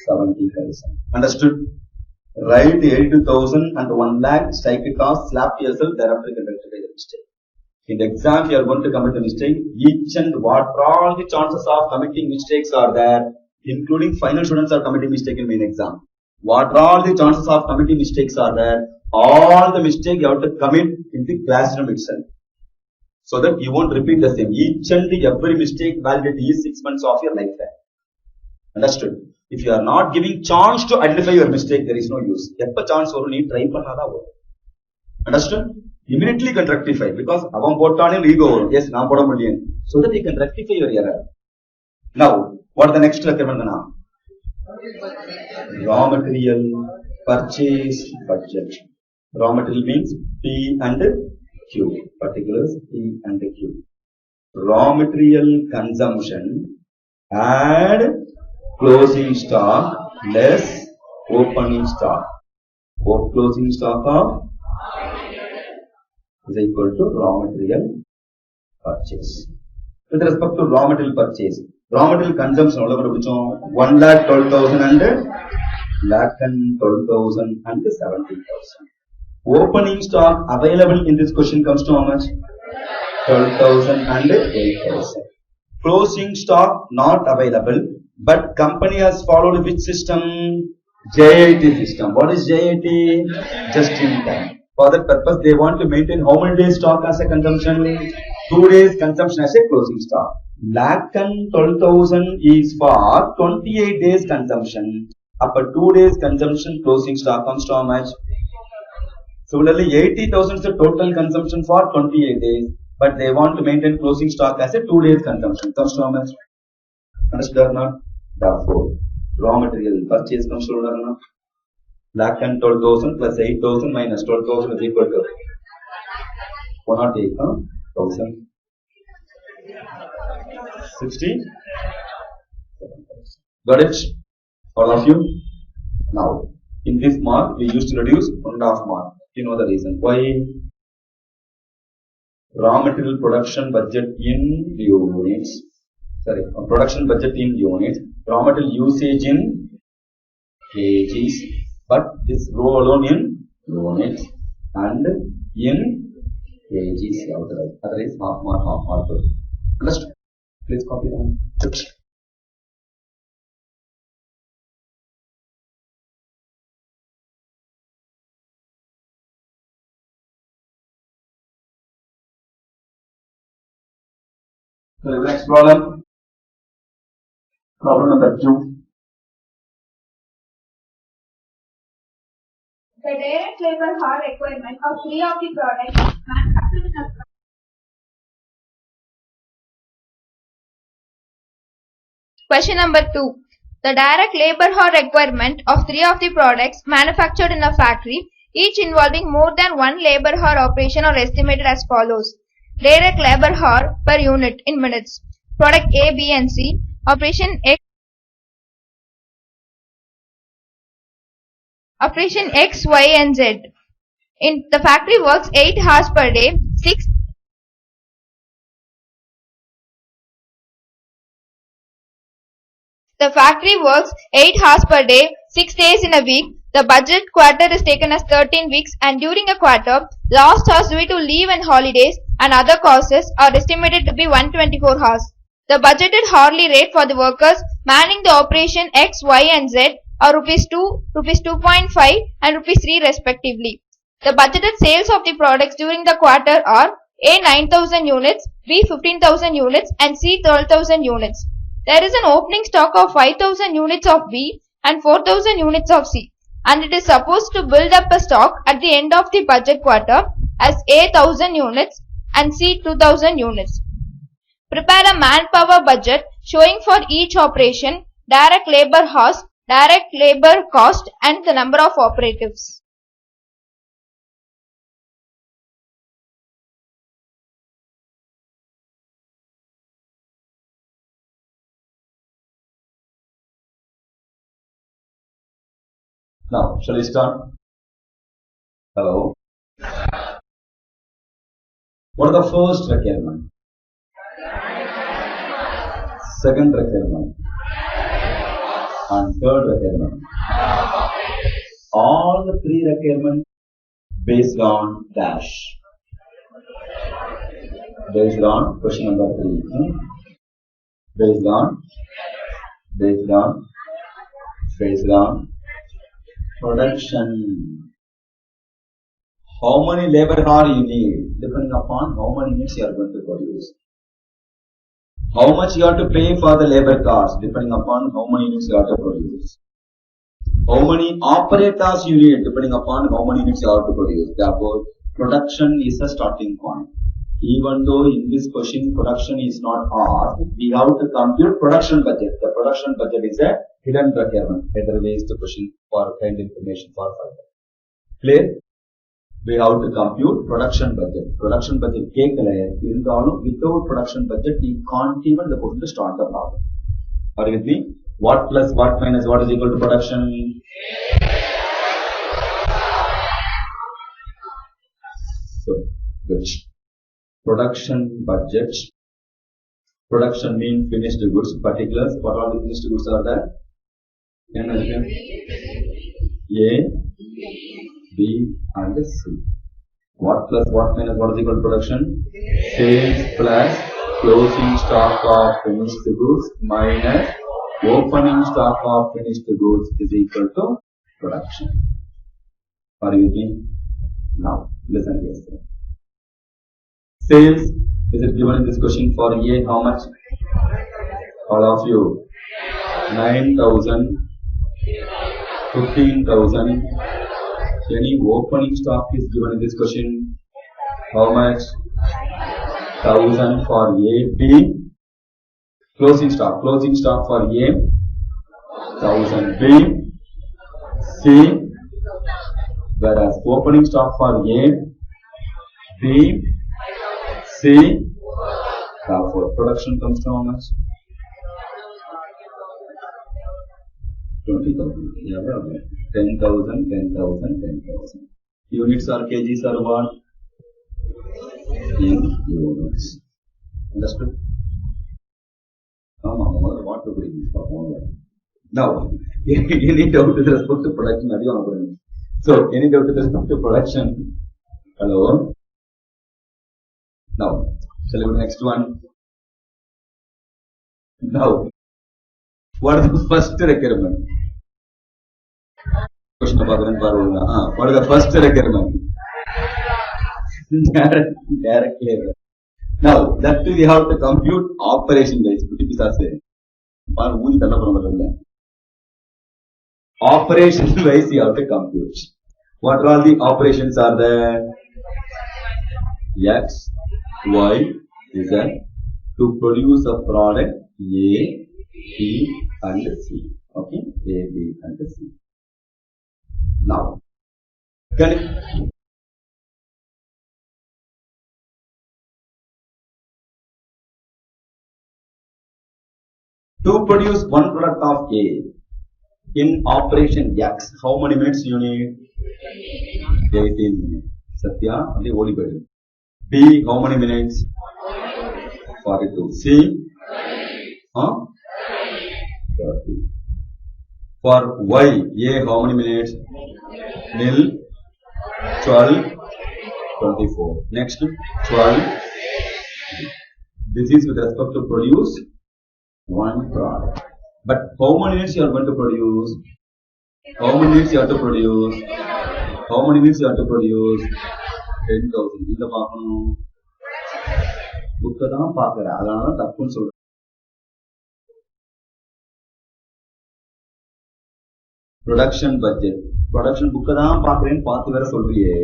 70,000. Understood? Write 82,000 and 1 lakh, strike a cost, slap yourself, thereafter you can rectify the mistake. In the exam, you are going to commit a mistake. Each and what all the chances of committing mistakes are there, including final students are committing mistake in main exam. What all the chances of committing mistakes are there, all the mistake you have to commit in the classroom itself. So that you won't repeat the same. Each and every mistake validity is 6 months of your lifetime. Understood? If you are not giving chance to identify your mistake, there is no use. Eppa chance varum nee try pannada varum. Understood? Immediately you can rectify because avan pottaane ego varum. Yes, na poda mudiyum. So that you can rectify your error. Now, what is the next requirement now? Raw material purchase budget. Raw material means P and Q. Particulars P and Q. Raw material consumption add closing stock less opening stock. Closing stock of is equal to raw material purchase. With respect to raw material purchase, raw material consumption 1,12,000 and 1,12,000 and 70,000. Opening stock available in this question comes to how much? 12,000 and 8,000. Closing stock not available, but company has followed which system? JIT system. What is JIT? Just in time. For that purpose, they want to maintain how many days stock as a consumption? 2 days consumption as a closing stock. 1,12,000 is for 28 days consumption. Upper 2 days consumption closing stock comes to how much? Similarly, 80,000 is the total consumption for 28 days, but they want to maintain closing stock as a 2 days consumption. Comes to how much? Understood or not? Therefore, raw material purchase comes to how much? 1,12,000 plus 8,000 minus 12,000 is equal to 108,000. 60? Got it? All of you? Now, in this mark, we used to reduce 1.5 mark. You know the reason. Why? Raw material production budget in units. Sorry, production budget in units. Raw material usage in kgs. But this row alone in units and in kgs. Otherwise, half mark. Understood? Please copy that. So the next problem number 2. The direct labor hour requirement of 3 of the products manufactured in a Question number 2. The direct labor hour requirement of 3 of the products manufactured in a factory, each involving more than 1 labor hour operation, are estimated as follows. Direct labor hour per unit in minutes. Product A, B and C. Operation X, Y and Z. In the factory works 8 hours per day, 6 . The factory works 8 hours per day, 6 days in a week. The budget quarter is taken as 13 weeks, and during a quarter, lost hours due to leave and holidays and other causes are estimated to be 124 hours. The budgeted hourly rate for the workers manning the operation X, Y and Z are rupees 2, rupees 2.5 and rupees 3 respectively. The budgeted sales of the products during the quarter are A 9,000 units, B 15,000 units and C 12,000 units. There is an opening stock of 5,000 units of B and 4,000 units of C, and it is supposed to build up a stock at the end of the budget quarter as A 1,000 units and C 2,000 units. Prepare a manpower budget showing for each operation, direct labor hours, direct labor cost and the number of operatives. Now, shall we start? Hello. What are the first requirement? Second requirement? And third requirement? All the three requirements based on dash. Based on question number 3. Based on production. How many labor hours you need depending upon how many units you are going to produce. How much you have to pay for the labor cost depending upon how many units you have to produce. How many operators you need depending upon how many units you have to produce. Therefore, production is a starting point. Even though in this question production is not asked, we have to compute production budget. The production budget is a hidden requirement. Either way is the question for kind information for further. Clear? We have to compute production budget. Production budget without production budget we can't even able to start the problem. Are you with me? What plus what minus what is equal to production? So, good. Production budget. Production means finished goods. Particulars. What all the finished goods are there? A, B and C. What plus what minus what is equal to production? Sales plus closing stock of finished goods minus opening stock of finished goods is equal to production. Are you with me? Now, listen carefully. Sales is it given in this question for A how much? All of you. 9,000, 15,000. Any opening stock is given in this question. How much? 1,000 for A, B. Closing stock for A, 1,000 B, C. Whereas opening stock for A, B, C. Therefore, production comes to how much? 20,000. Yeah, 10,000, 10,000, 10,000. Units or kgs are what? In units. Understood? What to bring for now, any doubt with respect to production? So, any doubt with respect to production? Hello? Now, shall we go to the next one? Now, what is the first requirement? Question number 1 what is the first requirement? Direct labor. Now, that we have to compute operation guys. Operation wise you have to compute. What are all the operations are there? X, Y, Z to produce a product A, B and C. Okay, A, B and C. Now, to produce one product of A in operation X, how many minutes you need? 18 minutes. Satya, only Olibadi. B, how many minutes? 42. C? 30. For Y, A how many minutes? Nil, 12, 24. Next, 12. This is with respect to produce one product. But how many minutes you are going to produce? How many minutes you have to produce? How many minutes you have to produce? 10,000. இந்த பார்க்கணும் புக்கை தான் பார்க்குறேன், அதனால தப்புன்னு சொல்றேன். Production budget, production புக்கை தான் பார்க்குறேன்னு பார்த்து வேற சொல்றியே.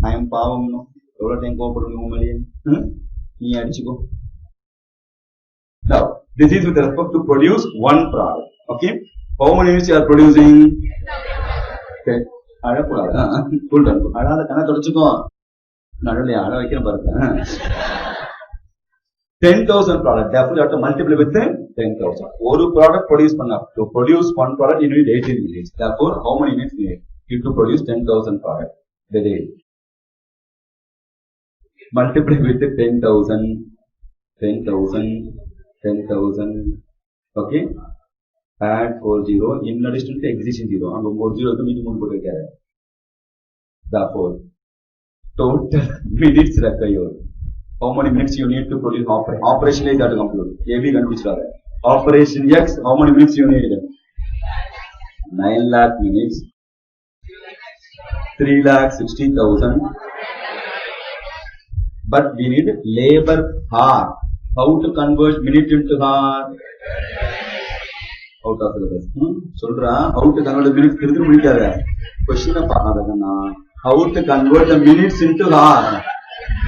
டைம் பாவம், எவ்வளவு டைம் கோவப்படுவீங்க உண்மையிலேயே? நீ அடிச்சுக்கோ. Now, this is with respect to produce one product. Okay? How many minutes you are producing? Okay. அழக்கூடாது, அழாத கண்ணை தொடச்சுக்கோ. நடுவில் அழ வைக்கிற பாருங்க. 10,000 product. Therefore, you have to multiply with 10,000. ஒரு product produce பண்ணா, to produce one product you need 18 minutes. Therefore, how many minutes you need? You to produce 10,000 product the day. Multiply with 10,000, 10,000, 10,000. Okay? Add 40 in addition to existing 0. அங்க ஒரு 0 மீதி 3 போட்டு வைக்காத. Therefore, total minutes required. How many minutes you need to produce operation is that to compute. AB கண்டுபிடிச்சாரு. Operation X, how many minutes you need? 9 lakh minutes. 3,60,000. But we need labor hour. How to convert minute into hour? Out of syllabus. சொல்றா, how to convert the minutes திருத்தி முடிக்காத. Question பார்க்காதன்னா, how to convert the minutes into hour?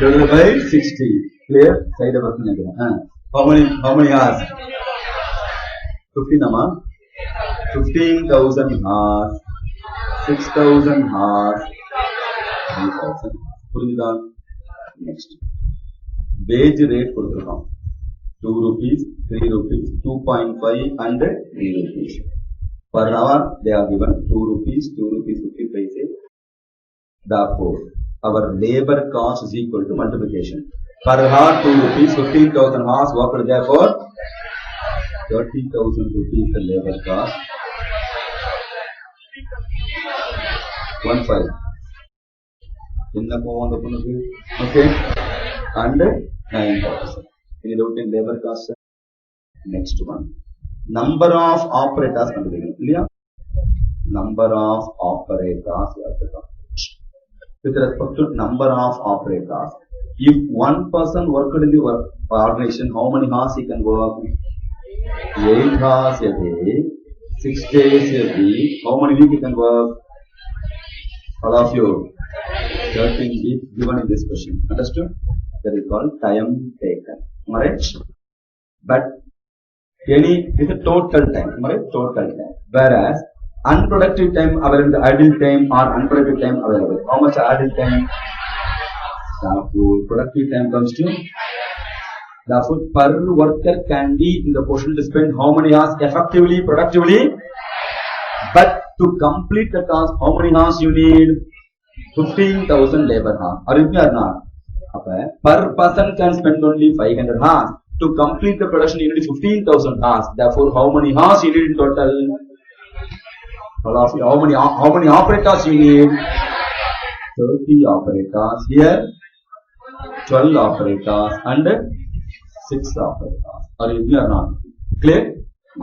Divided by 60. Clear? Side of நினைக்கிறேன். How many hours? 15 அம்மா. 15,000 hours. 6,000 hours. 3,000. புரிஞ்சுதா? Next. Wage rate கொடுத்துருக்கோம். 2 rupees, 3 rupees, 2.5 and 3 rupees. Per hour they are given 2 rupees, 50 paise. Therefore, our labor cost is equal to multiplication. Per hour 2 rupees, 15,000 hours worked, therefore 30,000 rupees the labor cost. 15. என்ன போவோம் அந்த பொண்ணுக்கு? Okay. And 9,000. Any doubt in labor cost? Next one. Number of operators கண்டுபிடிக்கணும் இல்லையா? Number of operators with respect to number of operators. If one person worked in the organization, how many hours he can work? 8 hours a day, 6 days a week. How many weeks he can work? All of you. 13 weeks given in this question. Understood? That is called time taken. Alright? But any is a total time. Alright? Total time. Whereas unproductive time available, the idle time or unproductive time available. How much idle time? Therefore, productive time comes to. Therefore, per worker can be in the position to spend how many hours effectively, productively. But to complete the task, how many hours you need? 15,000 labor hours. Are you clear or not? Per person can spend only 500 hours. To complete the production, you need 15,000 hours. Therefore, how many hours you need in total? How many operators you need? 30 operators. Here, 12 operators and 6 operators. Are you clear or not? Clear?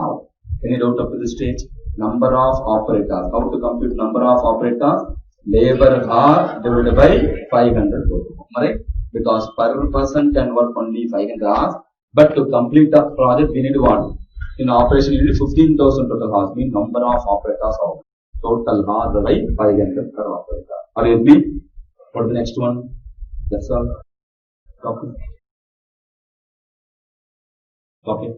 Now, any doubt up to this stage? Number of operators. How to compute number of operators? Labor hour divided by 500. Right? Because per person can work only 500 hours. But to complete the project, we need one. In operation, you need 15,000 total hours. Means number of operators of total hours by 500 per operator. Are you with me? What is the next one? That's all. Copy. Copy.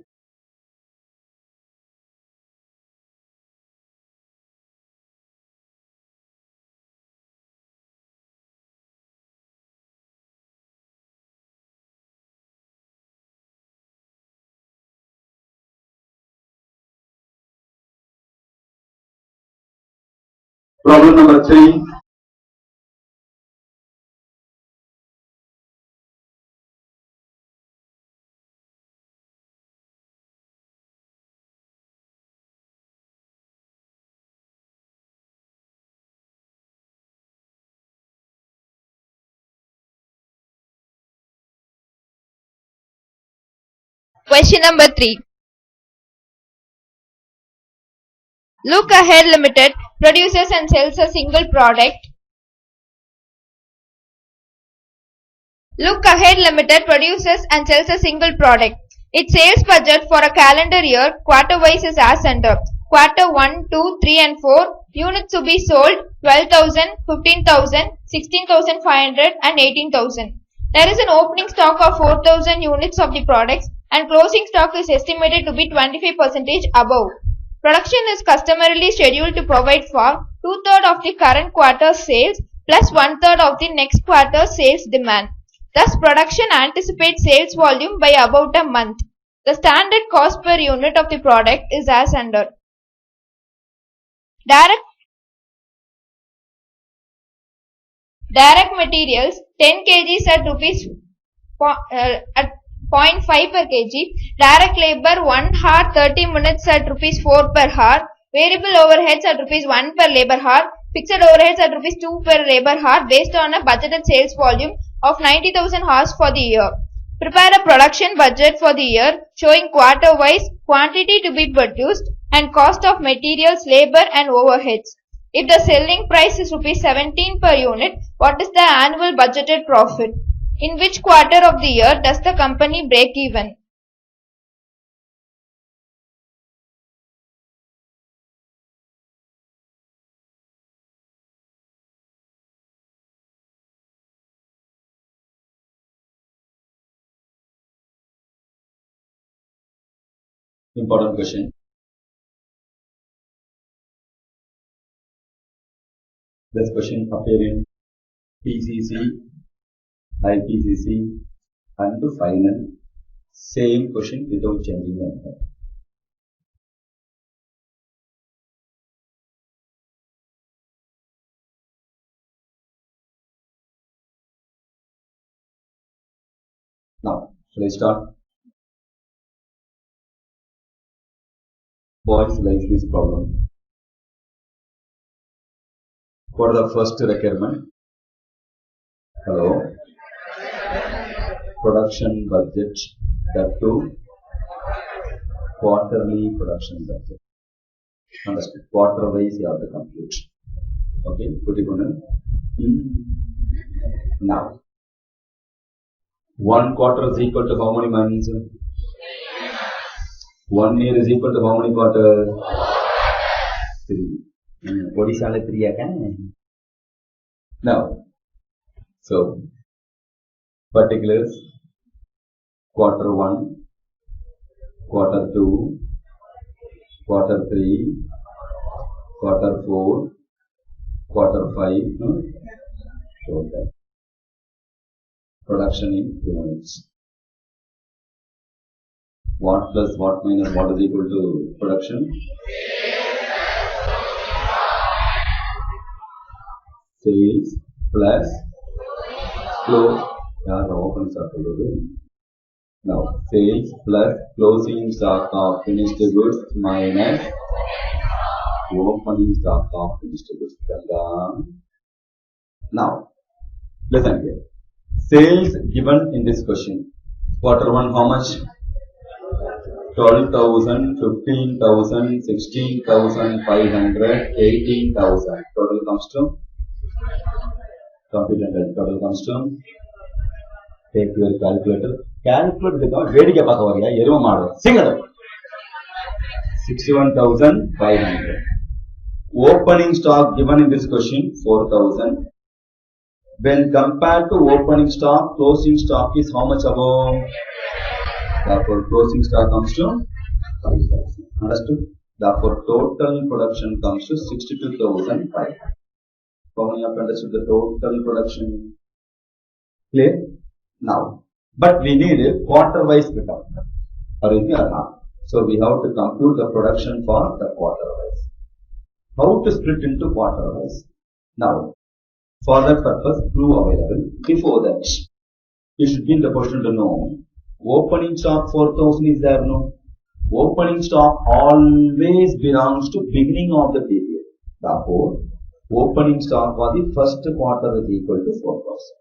Problem number 3. Question number 3. Look Ahead Limited produces and sells a single product. Look Ahead Limited produces and sells a single product. Its sales budget for a calendar year quarter-wise is as under. Quarter 1, 2, 3 and 4 units to be sold 12,000, 15,000, 16,500 and 18,000. There is an opening stock of 4,000 units of the products and closing stock is estimated to be 25% above. Production is customarily scheduled to provide for 2/3 of the current quarter's sales plus 1/3 of the next quarter's sales demand. Thus, production anticipates sales volume by about a month. The standard cost per unit of the product is as under. Direct materials 10 kgs at rupees at 0.5 per kg. Direct labor 1 hour 30 minutes at rupees 4 per hour. Variable overheads at rupees 1 per labor hour. Fixed overheads at rupees 2 per labor hour based on a budgeted sales volume of 90,000 hours for the year. Prepare a production budget for the year showing quarter-wise quantity to be produced and cost of materials, labor and overheads. If the selling price is rupees 17 per unit, what is the annual budgeted profit? In which quarter of the year does the company break even? Important question. This question appear in PCC, IPCC and the final. Same question without changing the answer. Now, shall I start? Boys like this problem. For the first requirement, hello, production budget, that too, quarterly production budget. Understood? Quarter wise you have to complete. Okay, put it on. Now, 1 quarter is equal to how many months? 1 year is equal to how many quarters? 3. Odisha 3 Now, so particulars: quarter 1, quarter 2, quarter 3, quarter 4, quarter 5. So that production in units. What plus what minus what is equal to production? Sales plus close. Now, sales plus closing stock of finished goods minus opening stock of finished goods. Now, listen here. Sales given in this question. Quarter 1 how much? 12,000, 15,000, 16,500, 18,000. Total comes to? Complete and total comes to? Take your calculator. Calculate the வேடிக்கை பார்க்க வரியா எரும மாடு சிங்கடம் 61,500. Opening stock given in this question 4,000. When compared to opening stock, closing stock is how much above? Therefore, closing stock comes to 5,000. Understood? Therefore, total production comes to 62,500. How many have understood the total production? Clear? Now, but we need a quarter-wise breakup. Or not. So we have to compute the production for the quarter-wise. How to split into quarter-wise? Now, for that purpose, clue available. Before that, you should be in the position to know opening stock 4,000 is there, no? Opening stock always belongs to beginning of the period. Therefore, opening stock for the first quarter is equal to 4,000.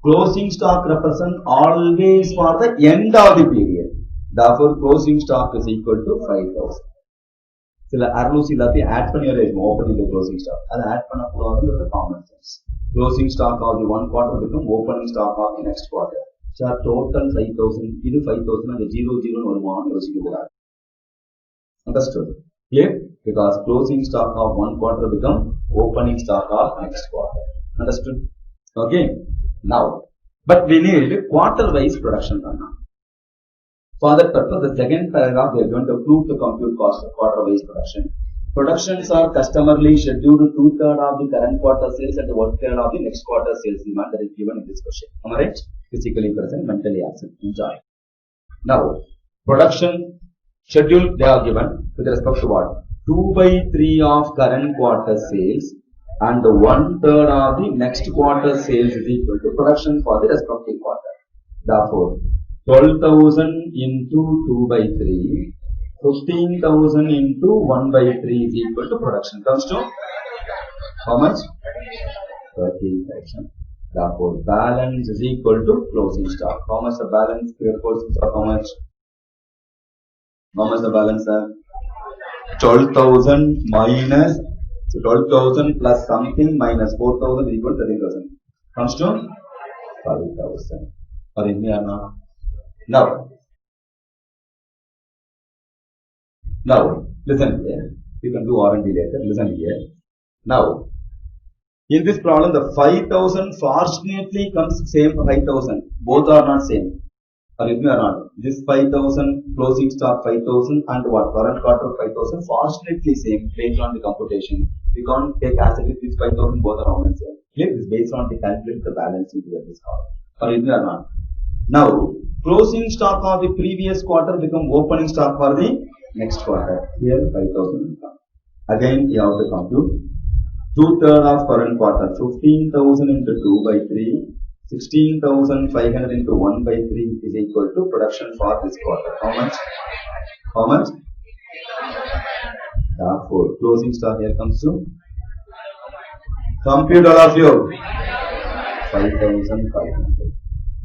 Closing stock represents always for the end of the period. Therefore, closing stock is equal to 5,000. சில அறுநூறு எல்லாத்தையும் add பண்ணி வரைக்கும் opening closing stock அதை add பண்ணக்கூடாதுன்றது common sense. Closing stock of the one quarter இருக்கும் opening stock of the next quarter. Sir total 5,000 இது 5,000 அந்த 00 வருமானம் யோசிக்க கூடாது. Understood? Clear? Because closing stock of one quarter become opening stock of next quarter. Understood? Okay. Now, but we need quarter wise production done. For that purpose, the second paragraph we are going to prove to compute cost of quarter wise production. Productions are customarily scheduled 2/3 of the current quarter sales and 1/3 of the next quarter sales demand that is given in this question. Am I right? Physically present, mentally absent. Enjoy. Now, production schedule they are given with respect to what? 2/3 of current quarter sales and 1/3 of the next quarter sales is equal to production for the respective quarter. Therefore, 12,000 into 2/3, 15,000 into 1/3 is equal to production. Comes to how much? 30,000. Therefore, balance is equal to closing stock. How much the balance? Closing stock how much? How much the balance? 12,000 minus 12,000 plus something minus 4,000 is equal to 30,000. Comes to 5,000. Are you here now? Now, listen here. You can do R&D later. Listen here. Now, in this problem, the 5,000 fortunately comes same 5,000. Both are not same. Are you or not? This 5,000 closing stock 5,000 and what current quarter 5,000 fortunately same based on the computation. We can't take as it is this 5,000 both are almost same. Here is based on the calculate the balance into this column. Are you or not? Now, closing stock of the previous quarter become opening stock for the next quarter. Here 5,000 will come. Again, you have to compute 2/3 of current quarter. 15,000 into 2/3. 16,500 into 1/3 is equal to production for this quarter. How much? How much? Therefore, closing stock here comes to compute all of you 5,500.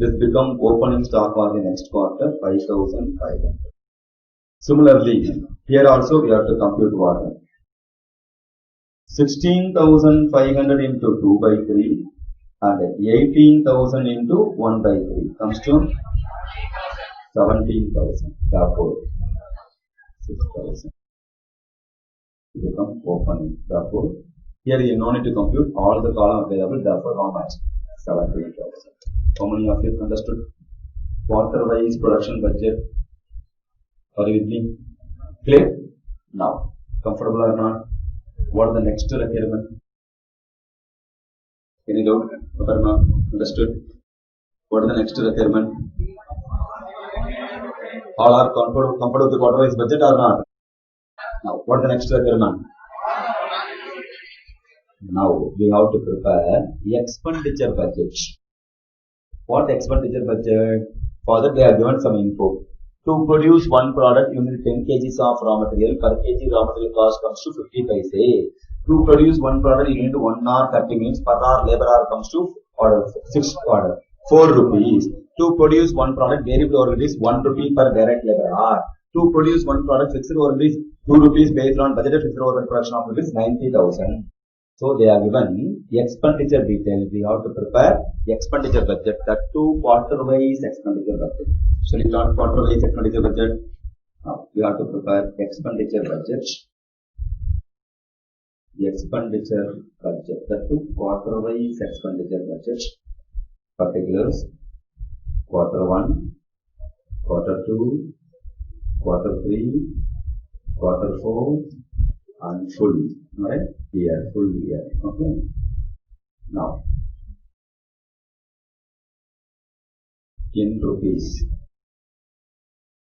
This become opening stock for the next quarter 5,500. Similarly, here also we have to compute what? 16,500 into 2/3 and 18,000 into 1/3 comes to 17,000. Therefore, 6,000 become opening. Therefore, here you no need to compute all the column available. Therefore, how much? 17,000. How many of you understood quarter wise production budget? Are you with me? Clear? Now, comfortable or not? What are the next requirement? Any doubt? Understood? What is the next requirement? All are comfortable with the quarter wise budget or not? Now, what is the next requirement? Now, we have to prepare expenditure budget. What expenditure budget? For that, they are given some info. To produce one product, you need 10 kgs of raw material. Per kg raw material cost comes to 50 paise. To produce one product, you need 1 hour 30 minutes. Per hour labor hour comes to 4 rupees. To produce one product, variable overhead is 1 rupee per direct labor hour. To produce one product, fixed overhead is 2 rupees based on budgeted fixed overhead production of rupees 90,000. So they are given expenditure details. We have to prepare expenditure budget. That too quarter wise expenditure budget. So we start quarter wise expenditure budget. Now we have to prepare expenditure budget. The expenditure budget. That too quarter wise expenditure budget. Particulars. Quarter 1, quarter 2, quarter 3, quarter 4, and full. Alright? Year, full year. Okay. Now, in rupees,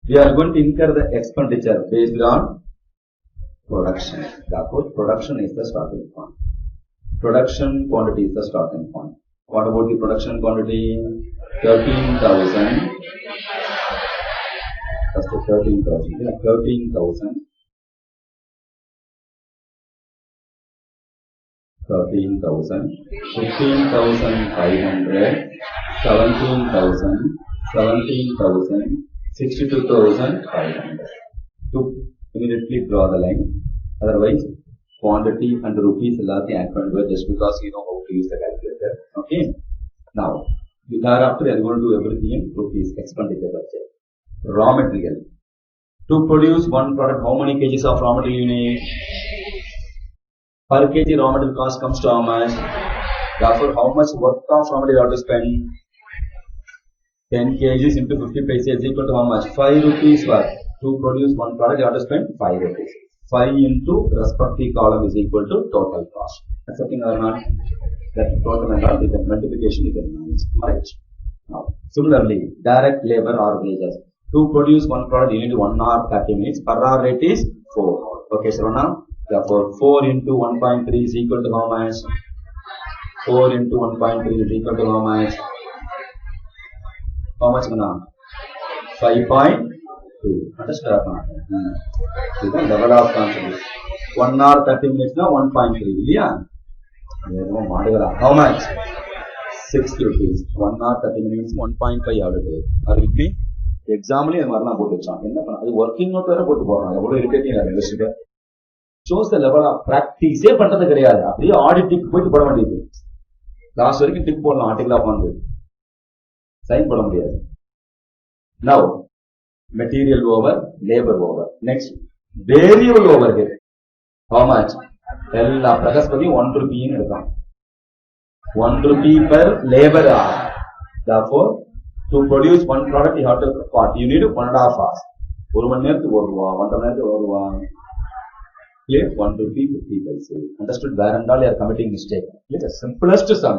we are going to incur the expenditure based on production. Therefore, production is the starting point. Production quantity is the starting point. What about the production quantity? 13,000. That's the 13,000. 13,000. 13,000, 15,500, 17,000, 17,000, 62,500. To immediately draw the line. Otherwise, quantity and rupees எல்லாத்தையும் add பண்ணுவேன் just because you know how to use the calculator. Okay. Now, thereafter we are going to do everything in rupees expenditure budget. Raw material. To produce one product, how many kgs of raw material you need? Per kg raw material cost comes to how much? Therefore, how much worth of raw material you have to spend? 10 kgs into 50 paise is equal to how much? 5 rupees worth. To produce one product, you have to spend 5 rupees. 5 into respective column is equal to total cost. Accepting or not? That total and all with the multiplication you can manage. Right? Now, similarly, direct labor or wages. To produce one product, you need 1 hour 30 minutes. Per hour rate is 4 hours. Okay, so now, therefore, 4 into 1.3 is equal to how much? 4 into 1.3 is equal to how much? How much now? 5.2. Understand or not? This is the level of confidence. 1 hour 30 minutes now 1.3. Yeah. How much? 6 rupees. 1 hour 30 minutes 1.5 out of it. Are you with me? Example is working out there. Shows the level of practice. Auditing last week tick article of sign now material over labor over. Next variable overhead. How much? 1 rupee in 1 rupee per labor hour. Therefore, to produce one product you have to what? You need 1.5 hours. 1 மணிநேரத்துக்கு 1 ரூபா 1 மணிநேரத்துக்கு 1 ரூபா. Clear? 1 rupee 50 paise. Understood? Where and all you are committing mistake. Clear? The simplest sum.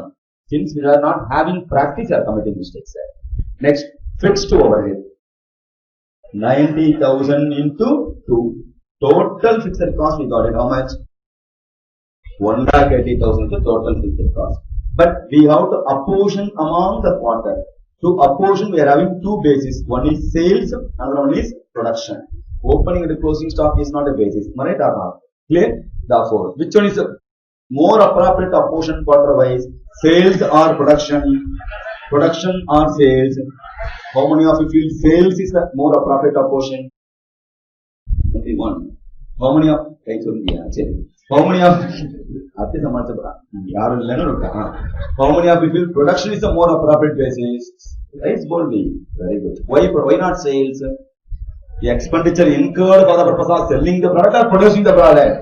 Since we are not having practice, you are committing mistakes. Next, fixed overhead. 90,000 into 2. Total fixed cost we got it. How much? 1,80,000 is the total fixed cost. But we have to apportion among the quarter. To apportion, we are having 2 bases. One is sales, another one is production. Opening and closing stock is not a basis. Right or not? Clear? Therefore, which one is a more appropriate apportion quarter wise? Sales or production? Production or sales? How many of you feel sales is the more appropriate apportion? Only one. How many of how many of how many of you feel production is the more appropriate basis? Right, boldly. Very good. Why not sales? The expenditure incurred for the purpose of selling the product or producing the product.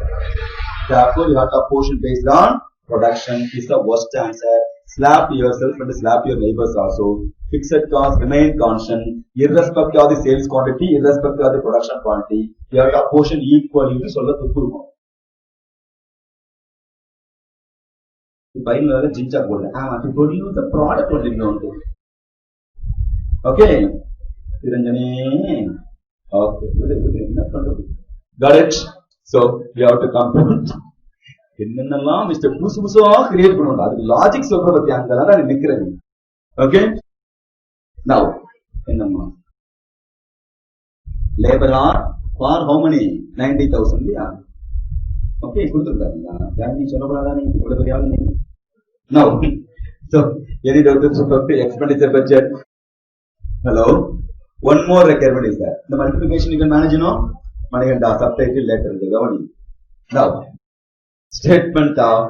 Therefore, you have to apportion based on production is the worst answer. Slap yourself and slap your neighbors also. Fixed cost remain constant, irrespective of the sales quantity, irrespective of the production quantity. You have to apportion equally to solve the problem. The final jinja board. To produce the product only known. Okay. Okay. Got it? So we have to compute. என்னென்னலாம் mister புதுசு புதுசா create பண்ணுவோம் அது logic சொல்ற பத்தி அங்கதான் நான் நிக்கிறேன். ஓகே நவ என்னம்மா labour are for how many 90,000 இல்லையா? ஓகே கொடுத்துருக்காங்க யாரும் சொல்லக்கூடாதா? நீங்க இவ்வளவு பெரிய ஆளு நீங்க. நவ so any doubts about the expenditure budget? Hello, one more requirement is that the multiplication you can manage, you know, Manikanda subtitle later now. Statement of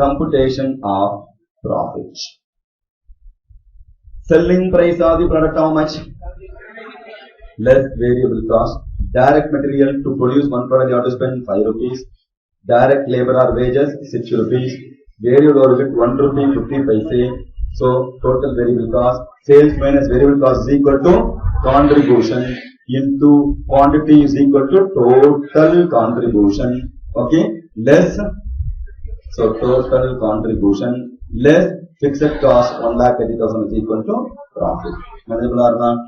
computation of profit. Selling price of the product how much? Less variable cost. Direct material to produce one product you have to spend 5 rupees. Direct labor or wages 6 rupees. Variable overhead 1 rupee 50 paise. So total variable cost. Sales minus variable cost is equal to contribution into quantity is equal to total contribution. Okay, less, so total contribution less fixed cost 1,80,000 is equal to profit. Manageable or not?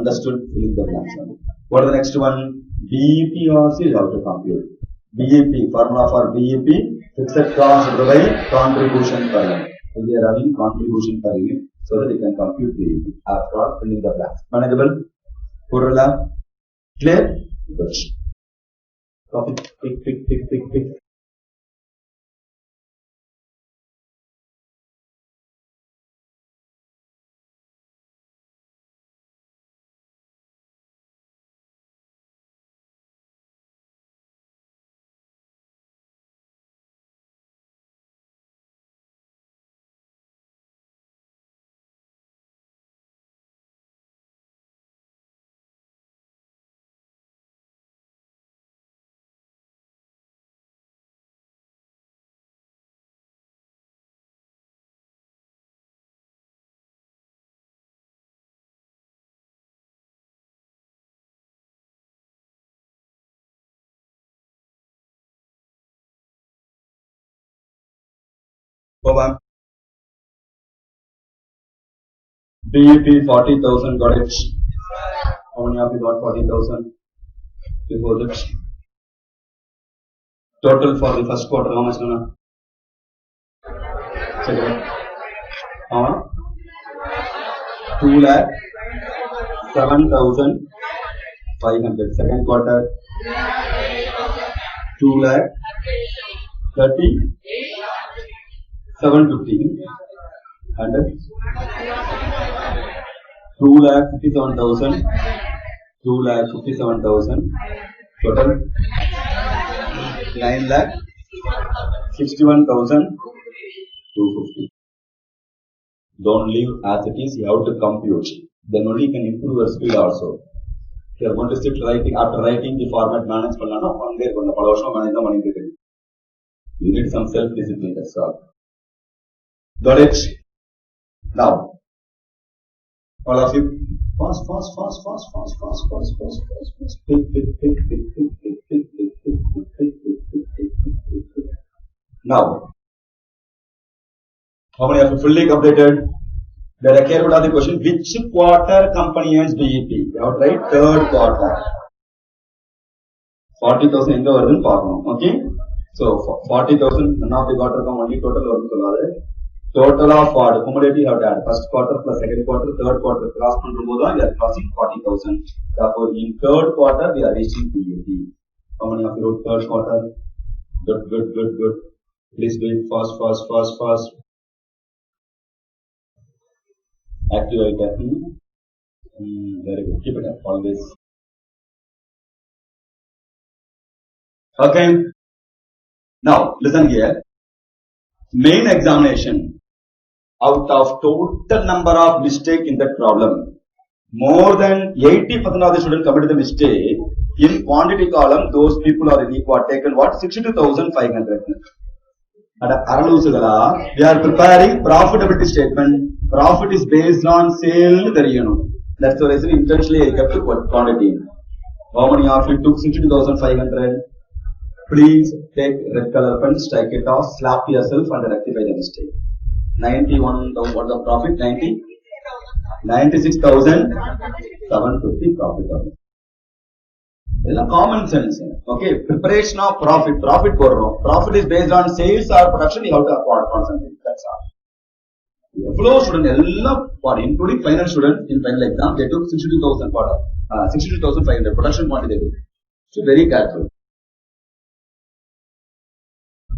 Understood? Fill the blanks. What is the next one? BEP also is how to compute. BEP, formula for BEP, fixed cost by contribution per unit. So we are having contribution per unit so that we can compute BEP after filling the blanks. Manageable? Purala? Clear? Good. Copy, pick. Go on. BEP 40,000 got it. How many of you got 40,000 before that? Total for the first quarter, how much? Second. How much? 2,07,500. Second quarter, 2,30,750. And 2,57,000. 2,57,000. Total 9,61,250. Don't leave as it is, you have to compute. Then only you can improve your speed also. If you are going to sit writing, after writing the format manage, you need some self-discipline, that's all. Got it? Now, all of you, fast. Now, how many of you fully completed? The care would have the question, which quarter company earns BEP? You have to write third quarter. 40,000 in the order okay? So 40,000, none of the quarter come only total order. Total of what? Cumulative you have to add. First quarter plus second quarter, third quarter cross control, we are crossing 40,000. Therefore, in third quarter, we are reaching BEP. How many of you wrote third quarter? Good. Please do it fast. Activate that. Very good. Keep it up always. Okay. Now, listen here. Main examination. Out of total number of mistake in that problem, more than 80% of the students committed the mistake. In quantity column, those people are taken what? 62,500. And we are preparing profitability statement. Profit is based on sale. That's the reason intentionally I kept the quantity. How many of you took 62,500? Please take red color pen, strike it off, slap yourself and rectify the mistake. 91, what the profit? 96,750 profit. Common sense. Okay, preparation of profit. Profit is based on sales or production. You have to concentrate. That's all. Flow student, including final student in final exam, they took 62,500 production quantity they took. So very careful.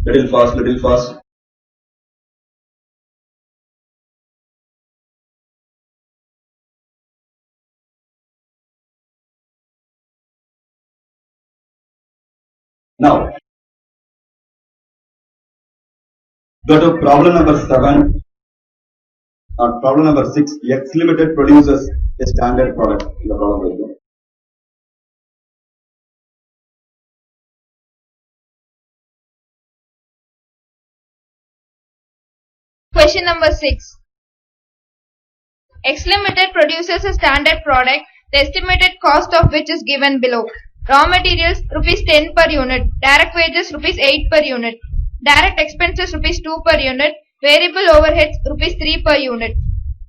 Little fast. Now, go to problem number 7. Problem number 6. X Limited produces a standard product. The problem will go. Question number 6. X Limited produces a standard product, the estimated cost of which is given below. Raw materials rupees 10 per unit, direct wages rupees 8 per unit, direct expenses rupees 2 per unit, variable overheads rupees 3 per unit.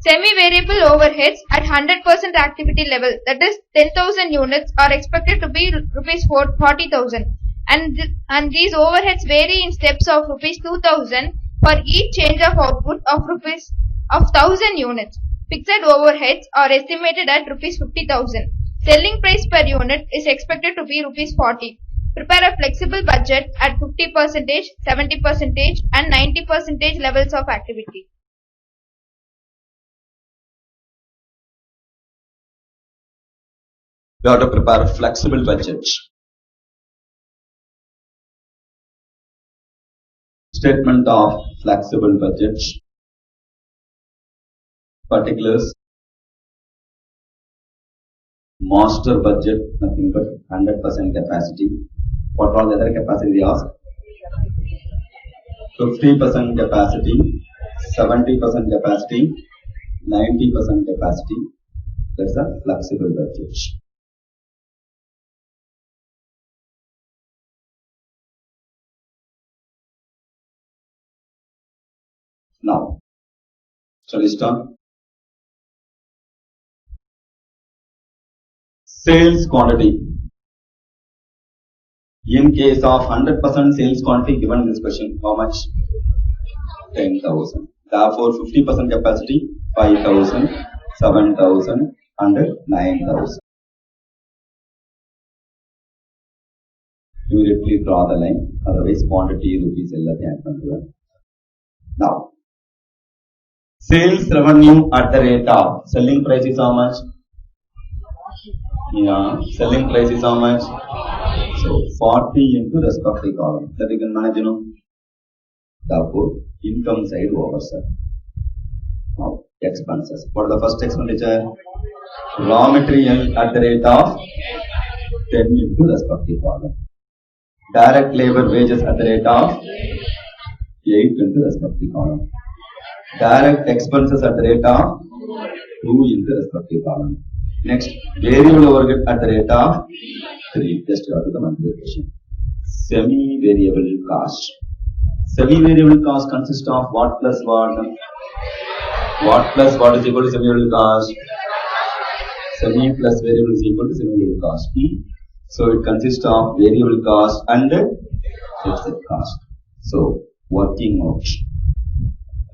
Semi-variable overheads at 100% activity level, that is 10,000 units, are expected to be rupees 40,000, and these overheads vary in steps of rupees 2,000 for each change of output of 1,000 units. Fixed overheads are estimated at rupees 50,000. Selling price per unit is expected to be rupees 40. Prepare a flexible budget at 50%, 70% and 90% levels of activity. We have to prepare a flexible budget. Statement of flexible budget. Particulars. Master budget, nothing but 100% capacity. What was the other capacity we asked? 50% capacity, 70% capacity, 90% capacity. That's a flexible budget. Now, shall we start? Sales quantity. In case of 100% sales quantity given in this question, how much? 10,000. Therefore, 50% capacity, 5,000, 7,000 and 9,000. Immediately draw the line, otherwise quantity rupees Now, sales revenue at the rate of selling price is how much? Yeah, selling price is how much? So 40 into respective column. That you can manage, Therefore, income side over, sir. Now, expenses. What are the first expenditure? Raw material at the rate of 10 into respective column. Direct labor wages at the rate of 8 into respective column. Direct expenses at the rate of 2 into respective column. Next, variable overhead at the rate of 3. Just go to the monthly question. Semi-variable cost. Semi-variable cost consists of what plus what? What plus what is equal to semi-variable cost? Semi plus variable is equal to semi-variable cost. So it consists of variable cost and fixed cost. So working out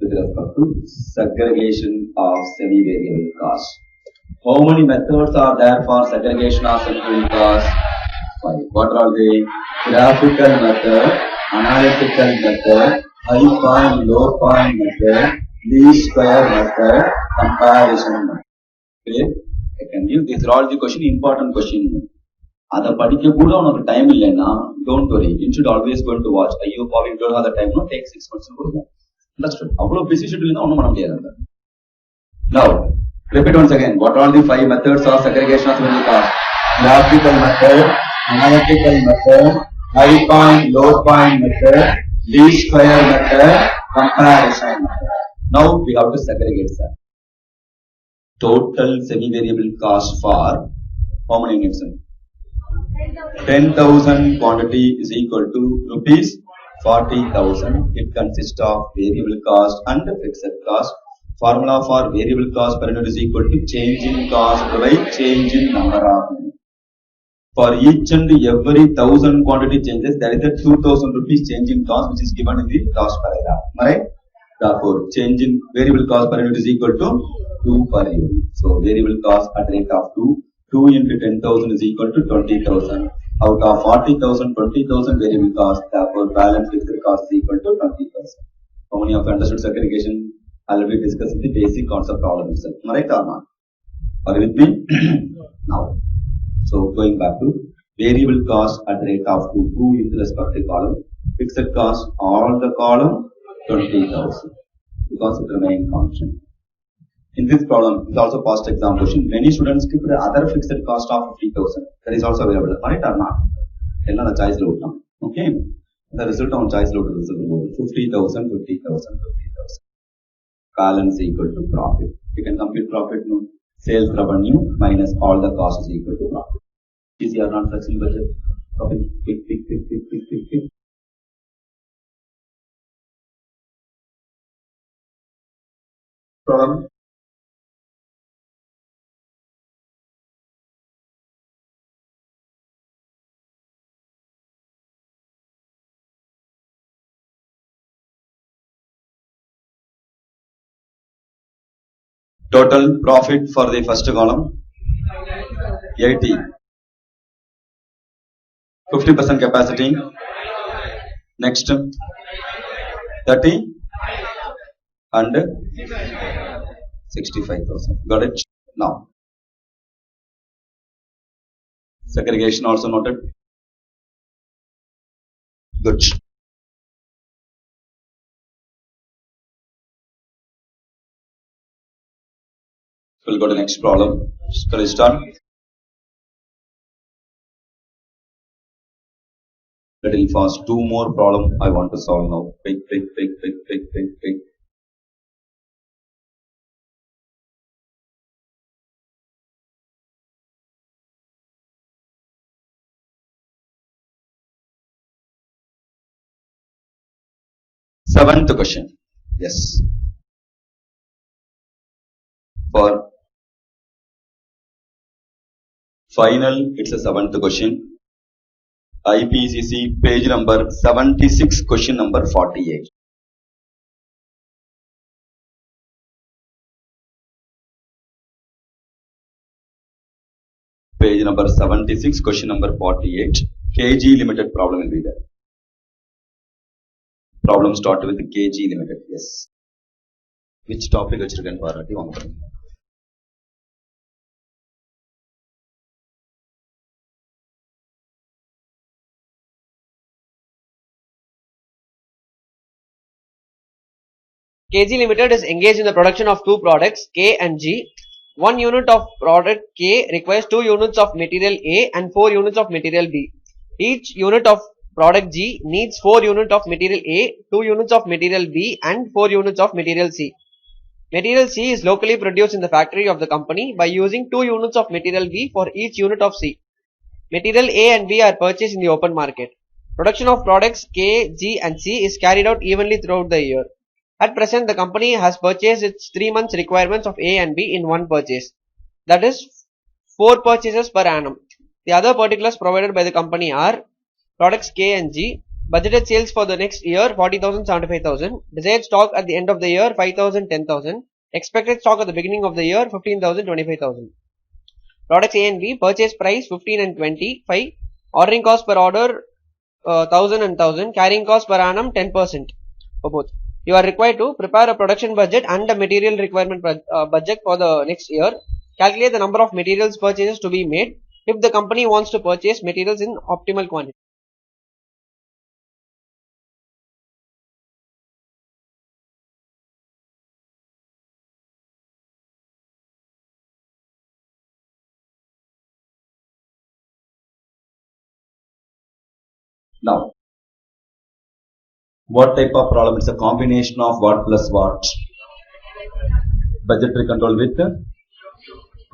with respect to segregation of semi-variable cost. How many methods are there for segregation of semi-variable cost? 5. What are they? Graphical method, analytical method, high point, low point method, least square method, comparison method. Okay? I can give these are all the question, important question. Other particular good on time don't worry. You should always going to watch. You probably don't have the time, no, take 6 months. Understood? Our busy schedule now, repeat once again. What are the 5 methods of segregation of semi-variable cost? Graphical method, analytical method, high point, low point method, least square method, comparison method. Now we have to segregate, sir. Total semi-variable cost for how many units? 10,000 quantity is equal to rupees 40,000. It consists of variable cost and fixed cost. Formula for variable cost per unit is equal to change in cost by change in number of units. For each and every 1,000 quantity changes, there is a 2,000 rupees change in cost which is given in the cost paragraph. Right? Therefore, change in variable cost per unit is equal to 2 per unit. So, variable cost at rate of 2. 2 into 10,000 is equal to 20,000. Out of 40,000, 20,000 variable cost. Therefore, balance fixed cost is equal to 20,000. How many of you understood segregation? Already discussed the basic concept problem itself. Right or not? Are you with me? Now. So, going back to variable cost at rate of 2 into respective column. Fixed cost, all the column, 20,000. Because it remains constant. In this problem, it's also past exam question. Many students keep the other fixed cost of 50,000. That is also available. Right or not? The choice load. Okay. The result on choice load is 50,000, 50,000, 50,000. Balance equal to profit. You can compute profit. No? Sales revenue minus all the costs is equal to profit. Easy or not flexible budget? Profit. Pick. Problem. Total profit for the first column 80. 50% capacity. Next 30 and 65,000. Got it? Now segregation also noted. Good. We'll go to the next problem. Shall we start? Little fast. 2 more problem I want to solve now. Pick. Seventh question. Yes. For final, it's a seventh question. IPCC page number 76, question number 48. Page number 76, question number 48. KG limited problem will be there. Problem start with KG limited. Yes. Which topic vechirukken paarati vaanga. KG Limited is engaged in the production of two products K and G. 1 unit of product K requires 2 units of material A and 4 units of material B. Each unit of product G needs 4 units of material A, 2 units of material B and 4 units of material C. Material C is locally produced in the factory of the company by using 2 units of material B for each unit of C. Material A and B are purchased in the open market. Production of products K, G and C is carried out evenly throughout the year. At present, the company has purchased its 3 months requirements of A and B in one purchase. That is 4 purchases per annum. The other particulars provided by the company are products K and G, budgeted sales for the next year 40,000, 75,000, desired stock at the end of the year 5,000, 10,000, expected stock at the beginning of the year 15,000, 25,000. Products A and B, purchase price 15 and 25, ordering cost per order 1,000 and 1,000, carrying cost per annum 10% for both. You are required to prepare a production budget and a material requirement budget for the next year. Calculate the number of materials purchases to be made if the company wants to purchase materials in optimal quantity. Now, what type of problem? It's a combination of what plus what? Budgetary control with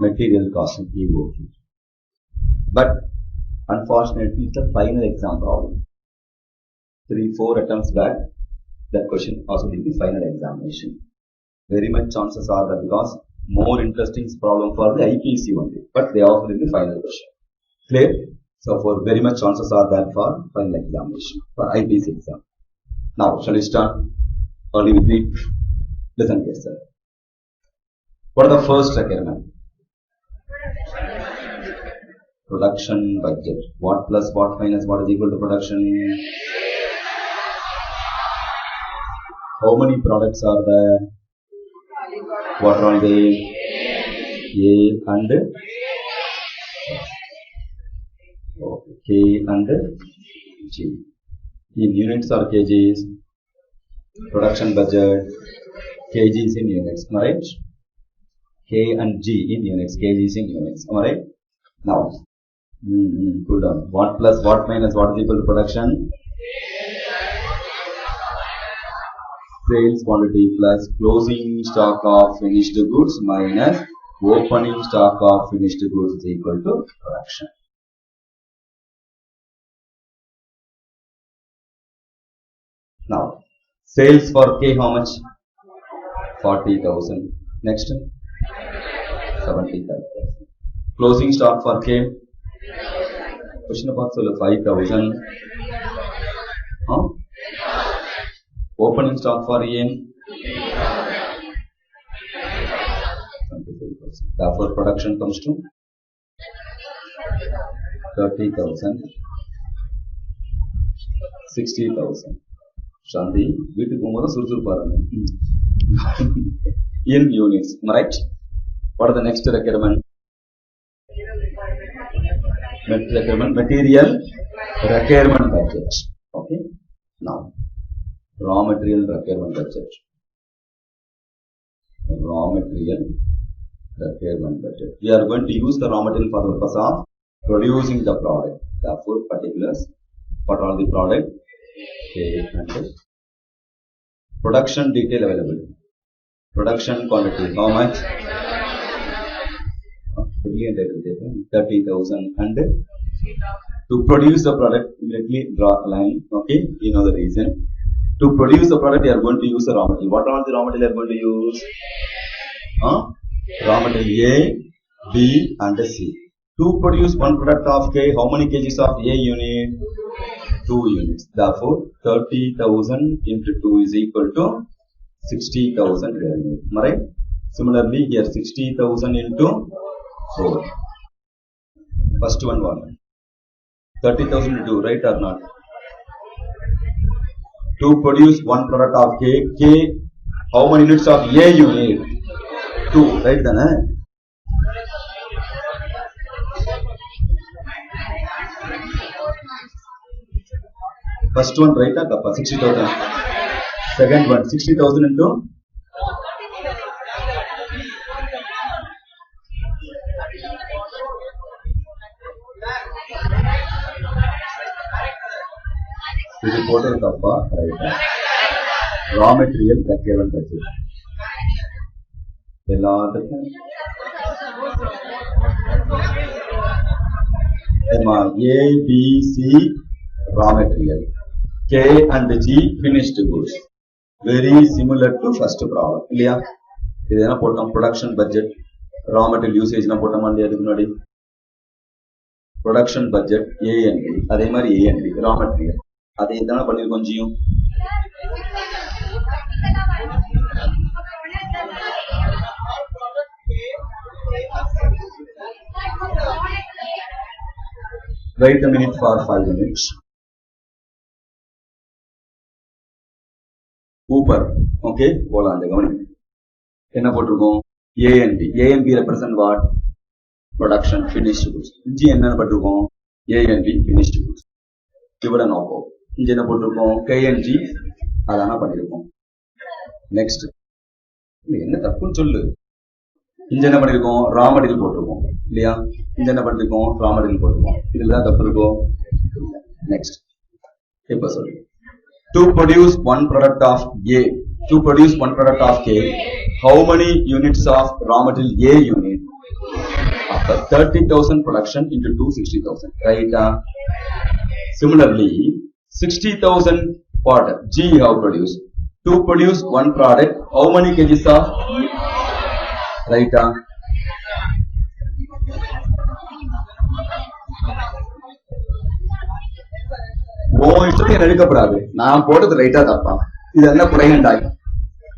material cost and EOQ. But unfortunately, it's a final exam problem. 3-4 attempts back, that question also in the final examination. Very much chances are that because more interesting problem for the IPC only, but they also in the final question. Clear? So for very much chances are that for final examination, for IPC exam. Now, shall we start? Only with me. Listen here, sir. What are the first requirement? Production budget. What plus what minus what is equal to production? How many products are there? What are they? A and K and G. In units or kgs, production budget, kgs in units, am I right? K and G in units, kgs in units, am I right? Now, cool down. What plus what minus what is equal to production? Sales quantity plus closing stock of finished goods minus opening stock of finished goods is equal to production. Now, sales for K how much? 40,000. Next, 75,000. Closing stock for K? Question about 5,000. Huh? Opening stock for A? 25,000. Therefore, production comes to 30,000. 60,000. Shanti, வீட்டுக்கு போகும்போது சுறுசுறுப்பாருங்க. In units, right? What are the next requirement? Material requirement budget. Okay. Now, raw material requirement budget. Raw material requirement budget. We are going to use the raw material for the purpose of producing the product. Therefore, particulars. What are the product? And production detail available. Production quantity, how much? 30,000. And to produce the product, immediately draw a line. Okay, you know the reason. To produce the product, you are going to use the raw material. What are the raw material you are going to use? Raw material A, B and C. To produce one product of K, how many kgs of A unit? 2 units. Therefore, 30,000 into 2 is equal to 60,000 revenue. Right? Similarly, here 60,000 into 4. First one what? 30,000 into 2, right or not? To produce one product of K, how many units of A unit? 2, right then? First one right at the 60,000. Second one 60,000 into this is total kappa, right? Raw material procurement budget. A, B, C raw material. K and G finished goods. Very similar to first problem. Ilya? This is production budget. Raw material usage na production budget A and B. Adhe mari A and B. Raw material. Adhe idana pannirukkom G. Wait a minute for 5 minutes. Cooper, okay, போலாம் அந்த கவனி என்ன போட்டிருக்கோம் A and B represent what? Production finished goods. G என்ன போட்டிருக்கோம் A and B finished goods. இவட நோக்கம் இங்க என்ன போட்டிருக்கோம் K and G அதான பண்ணிருக்கோம். நெக்ஸ்ட் என்ன தப்புன்னு சொல்லு. இங்க என்ன பண்ணிருக்கோம் raw material போட்டிருக்கோம் இல்லையா? இங்க என்ன பண்ணிருக்கோம் raw material போட்டிருக்கோம். இதுல தான் தப்பு இருக்கும். நெக்ஸ்ட் இப்ப சொல்லு. To produce one product of A, to produce one product of K, how many units of raw material A unit? After 30,000 production into 260,000, right? Similarly, 60,000 product G have produced. To produce one product, how many kgs of? Right? இஷ்டத்தை எடுக்கப்படாது நான் போட்டது ரைட்டா தப்பா இது என்ன குறைந்தாய்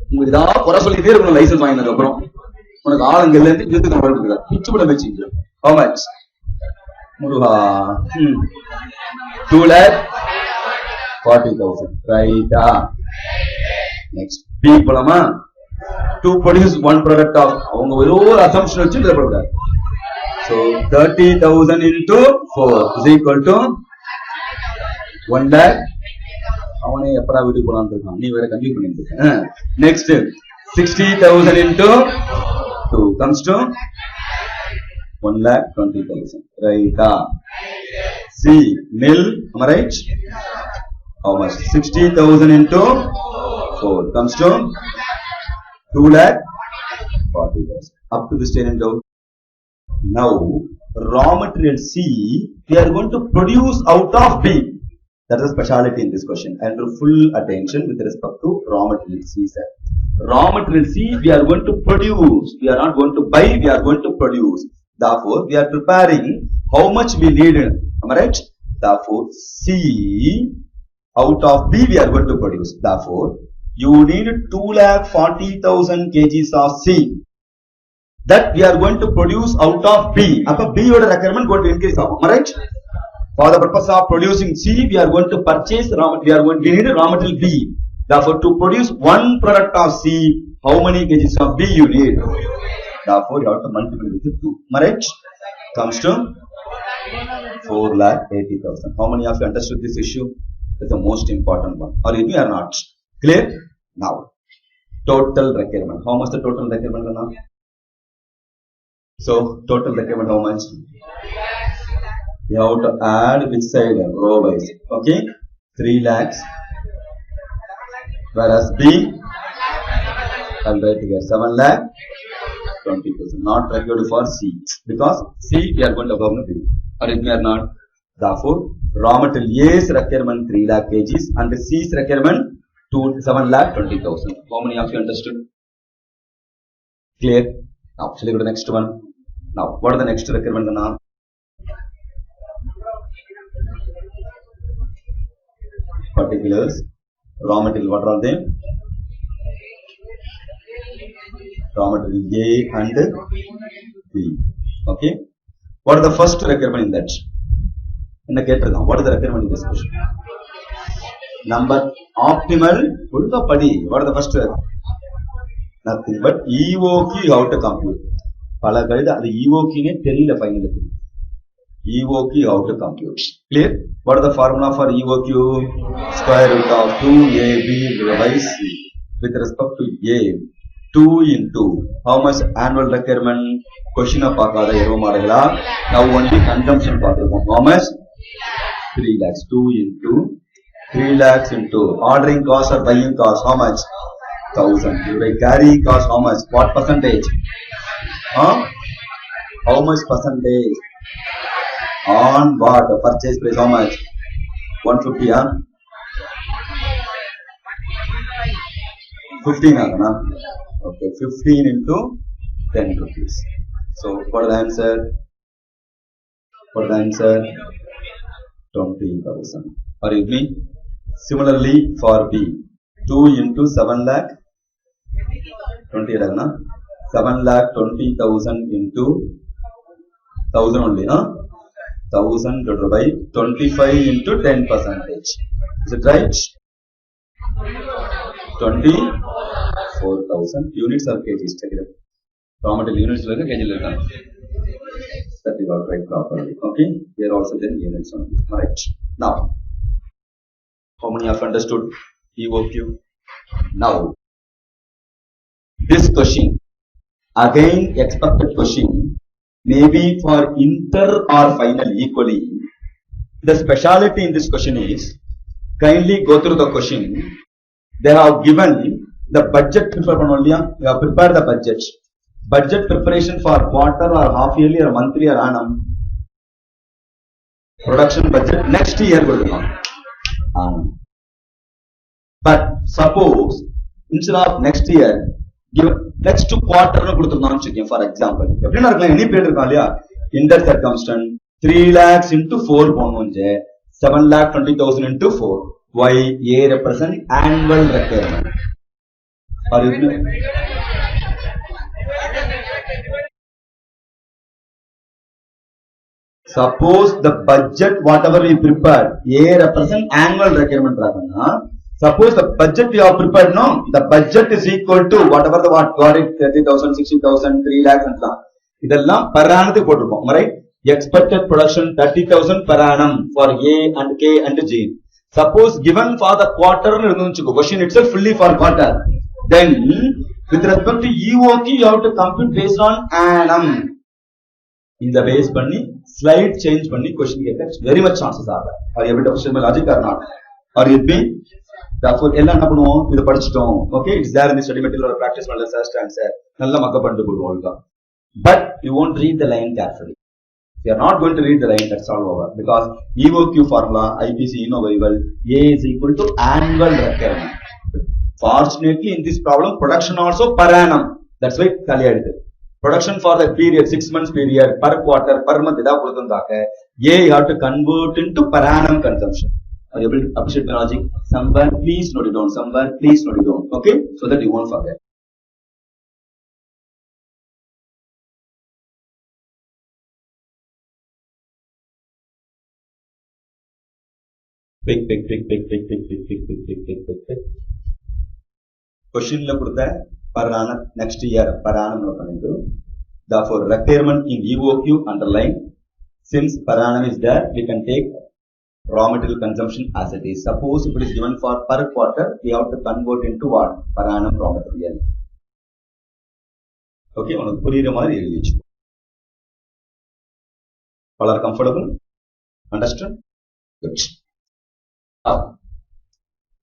உங்களுக்கு ஏதாவது குறை சொல்லிட்டே இருக்கணும் லைசன்ஸ் வாங்கினதுக்கு அப்புறம் உனக்கு ஆளுங்கள்ல இருந்து இதுக்கு பிச்சு கூட வச்சு how much முருகா 2,40,000 ரைட்டா நெக்ஸ்ட் பி போலாமா to produce one product of அவங்க ஒரு assumption வச்சு எழுதப்படுறாங்க so 30,000 into 4 is equal to 1 lakh. அவனே எப்படா வீட்டுக்கு போலான்னு இருக்கான் நீ வேற கன்ஃபியூஸ் பண்ணிட்டு இருக்க. Next 60,000 into 2 comes to 1,20,000. ரைட்டா C nil, am I right? How much? 60,000 into 4 comes to 2,40,000. Up to this time down. Now raw material C we are going to produce out of B. That is a speciality in this question. And full attention with respect to raw material C, sir. Raw material C, we are going to produce. We are not going to buy, we are going to produce. Therefore, we are preparing how much we need. Am I right? Therefore, C out of B, we are going to produce. Therefore, you need 2,40,000 kgs of C. That we are going to produce out of B. Appa B order requirement going to increase. Am I right? For the purpose of producing C, we are going to purchase we need raw material B. Therefore, to produce one product of C, how many kgs of B you need? Therefore, you have to multiply with 2. Right? Comes to 4,80,000. How many of you understood this issue? That's the most important one. Or if you are not clear, now total requirement. How much the total requirement now? So total requirement how much? You have to add which side? Row wise. Okay? 3 lakhs. Whereas B, I'll write here 7 lakh 20,000. Not required for C. Because C we are going to above B. Or if we are not. Therefore, raw material A's requirement 3 lakh kgs and C's requirement 7,20,000. How many of you understood? Clear? Now, shall we go to the next one? Now, what are the next requirement now? Particulars, raw material, what are they? Raw material A and B. Okay. What are the first requirement in that? What is the requirement in this question? Number optimal. What are the first? Nothing but EOQ you have to compute. The EOQ ne tell finally. EOQ you have to compute. Clear? What is the formula for EOQ? Square root of 2AB by C with respect to A. 2 into how much annual requirement? Question of now only consumption. How much? 3 lakhs. 2 into 3 lakhs into ordering cost or buying cost. How much? 1,000. By carry cost, how much? What percentage? How much percentage? On what? The purchase price, how much? 150, huh? 15, okay, 15 into 10 rupees. So, what is the answer? What is the answer? 20,000. Are you with me? Similarly, for B, 2 into 7 lakh 20 lakh, 7 lakh 20,000 into 1,000 only, 1,000 divided by 25 into 10%. Is it right? 24,000 units or kgs. Check it out. Raw material units like kg like that we got right properly. Okay. Here also then units only. Right. Now, how many have understood EOQ? Now, this question, again expected question, maybe for inter or final equally. The speciality in this question is, kindly go through the question. They have given the budget only. You have prepared the budget. Budget preparation for quarter or half yearly or monthly or annum. Production budget next year. But suppose instead of next year, give next quarter for example. Any period in that circumstance, 3 lakhs into 4 7,20,000 into 4. Why? A represent annual requirement. Are you with me? Suppose the budget, whatever we prepared, A represent annual requirement. Suppose the budget we have prepared, no, the budget is equal to whatever the what got it 30,000, 60,000, 3 lakhs and so on. Idella per annum, right? Expected production 30,000 per annum for A and K and G. Suppose given for the quarter, question itself fully for quarter. Then with respect to EOQ, you have to compute based on annum. In the base bunny, slide change bunny, question get that. Very much chances are that. Are you able to understand my logic or not? Are you with me? Therefore, okay, it's there in the study material or practice one less answer. But you won't read the line carefully. You are not going to read the line, that's all over. Because EOQ formula, IPC, you know very well, A is equal to annual requirement. Fortunately, in this problem, production also per annum. That's why production for the period, 6 months period, per quarter, per month, A you have to convert into per annum consumption. Are you able to appreciate the logic? Somewhere, please note it down. Somewhere, please note it down. Okay? So that you won't forget. Pick. Question per annum, next year, per annum. Therefore, requirement in EOQ underline. Since per annum is there, we can take raw material consumption as it is. Suppose if it is given for per quarter, we have to convert into what? Per annum raw material. Okay, all are comfortable? Understood? Good.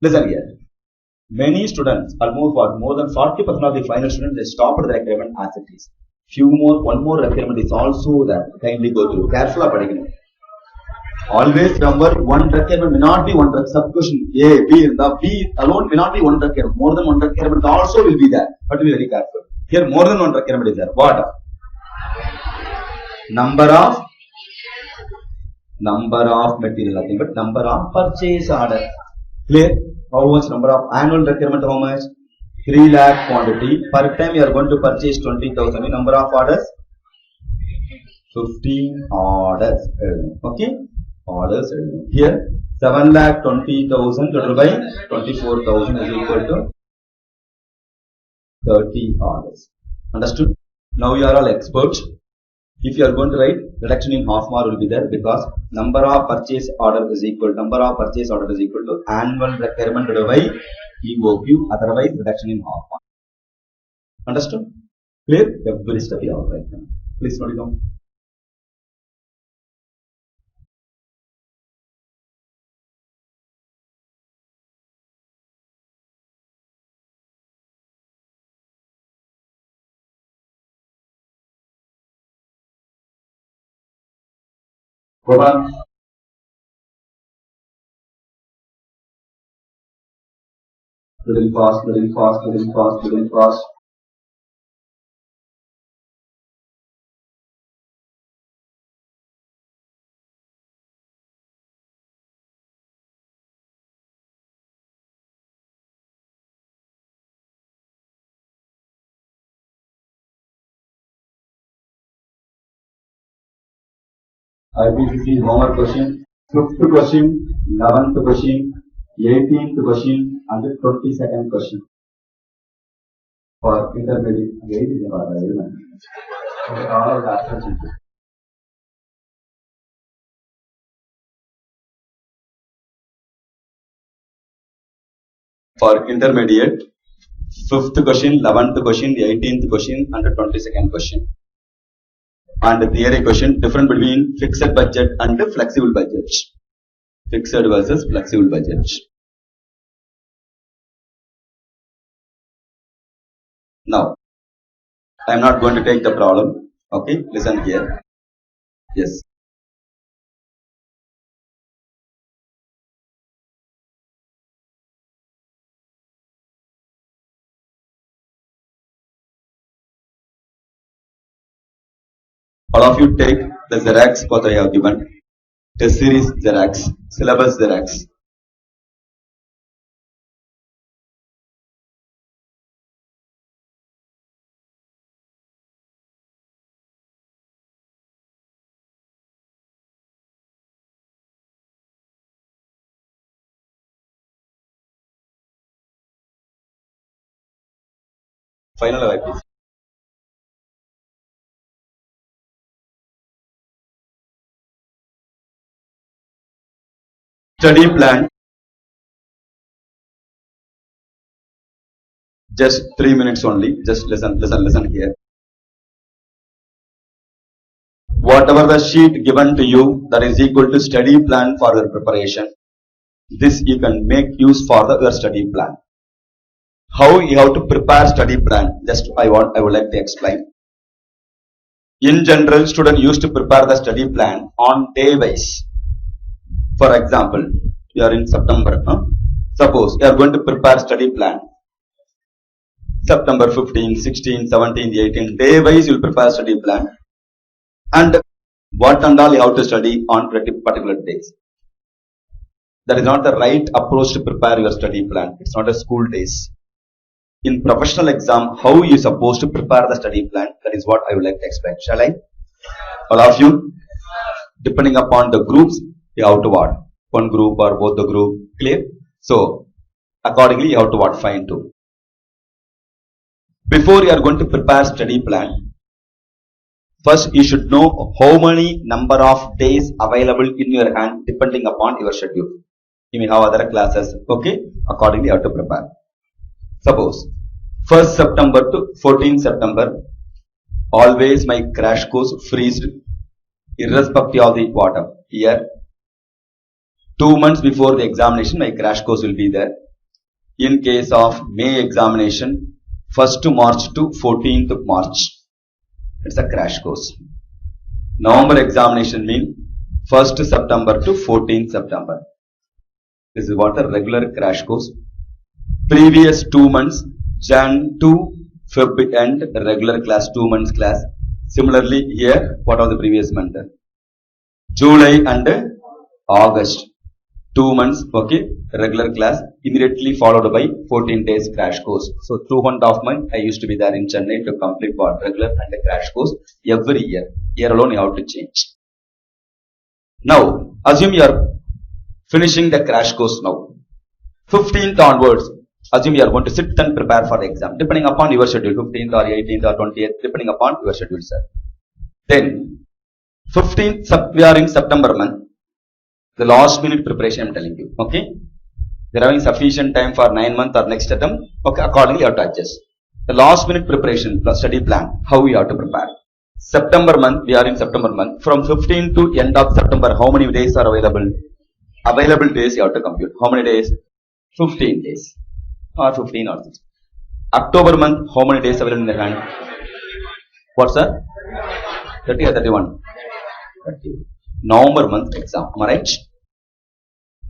Listen here. Many students, almost more than 40% of the final students, they stop at the requirement as it is. One more requirement is also that. Kindly go through. Careful. Always remember one requirement may not be one subquestion A, B, the B alone may not be one requirement. More than one requirement also will be there. But be very careful. Here more than one requirement is there. What? Number of material, nothing but number of purchase order. Clear? How much number of annual requirement? How much? 3 lakh quantity. Per time you are going to purchase 20,000. Number of orders? 15 orders. Okay? Orders. Here 7,20,000 divided by 24,000 is equal to 30 orders. Understood? Now you are all experts. If you are going to write, reduction in half mark will be there because number of purchase order is equal to annual requirement divided by EOQ, otherwise reduction in half mark. Understood? Clear? Every study all right now. Please note it down. Go on. Little fast. IPCC homework question, 5th question, 11th question, 18th question, and the 22nd question. For intermediate, all the answers. For intermediate, 5th question, 11th question, the 18th question, and the 22nd question. And the theory question, difference between fixed budget and flexible budget. Fixed versus flexible budget. Now, I am not going to take the problem. Okay, listen here. Yes. All of you take the Xerox what I have given. Test series Xerox, syllabus Xerox. Final IPC. Study plan. Just 3 minutes only. Just listen here. Whatever the sheet given to you, that is equal to study plan for your preparation. This you can make use for your study plan. How you have to prepare study plan? Just I would like to explain. In general, student used to prepare the study plan on day wise. For example, you are in September. Suppose you are going to prepare study plan. September 15, 16, 17, 18, day wise you will prepare study plan. And what and all you have to study on particular days. That is not the right approach to prepare your study plan. It's not a school days. In professional exam, how you supposed to prepare the study plan? That is what I would like to explain. Shall I? All of you, depending upon the groups, you have to what? One group or both the group. Clear? So, accordingly, you have to what? Find two. Before you are going to prepare study plan, first you should know how many number of days available in your hand depending upon your schedule. You may have other classes. Okay? Accordingly, you have to prepare. Suppose 1st September to 14th September, always my crash course freezed, irrespective of the year. 2 months before the examination, my crash course will be there. In case of May examination, 1st March to 14th March, it's a crash course. November examination means 1st September to 14th September. This is what a regular crash course. Previous 2 months, Jan to Feb end, regular class, 2 months class. Similarly here, what are the previous month? July and August. 2 months, okay, regular class, immediately followed by 14 days crash course. So 2.5 months I used to be there in Chennai to complete what regular and a crash course every year. Year alone you have to change. Now, assume you are finishing the crash course now. 15th onwards, assume you are going to sit and prepare for the exam, depending upon your schedule, 15th or 18th or 20th, depending upon your schedule, sir. Then, 15th, we are in September month. The last minute preparation, I'm telling you, okay? They are having sufficient time for 9 months or next attempt, okay, accordingly you have to adjust. The last minute preparation, plus study plan, how we have to prepare. September month, we are in September month. From 15 to end of September, how many days are available? Available days you have to compute. How many days? 15 days. Or 15 or 16. October month, how many days available in the hand? What, sir? 30 or 31? 30. November month exam, am I right?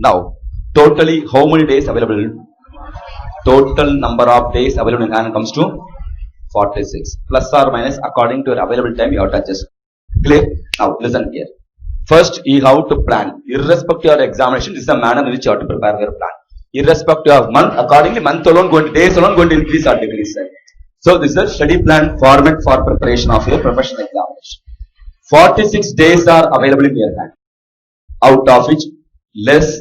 Now, totally how many days available? Total number of days available in hand comes to 46. Plus or minus according to your available time you have to adjust. Clear? Now, listen here. First, you have to plan. Irrespective of examination, this is the manner in which you have to prepare your plan. Irrespective of month, accordingly month alone going to, days alone going to increase or decrease. So, this is a study plan format for preparation of your professional examination. 46 days are available in your hand, out of which less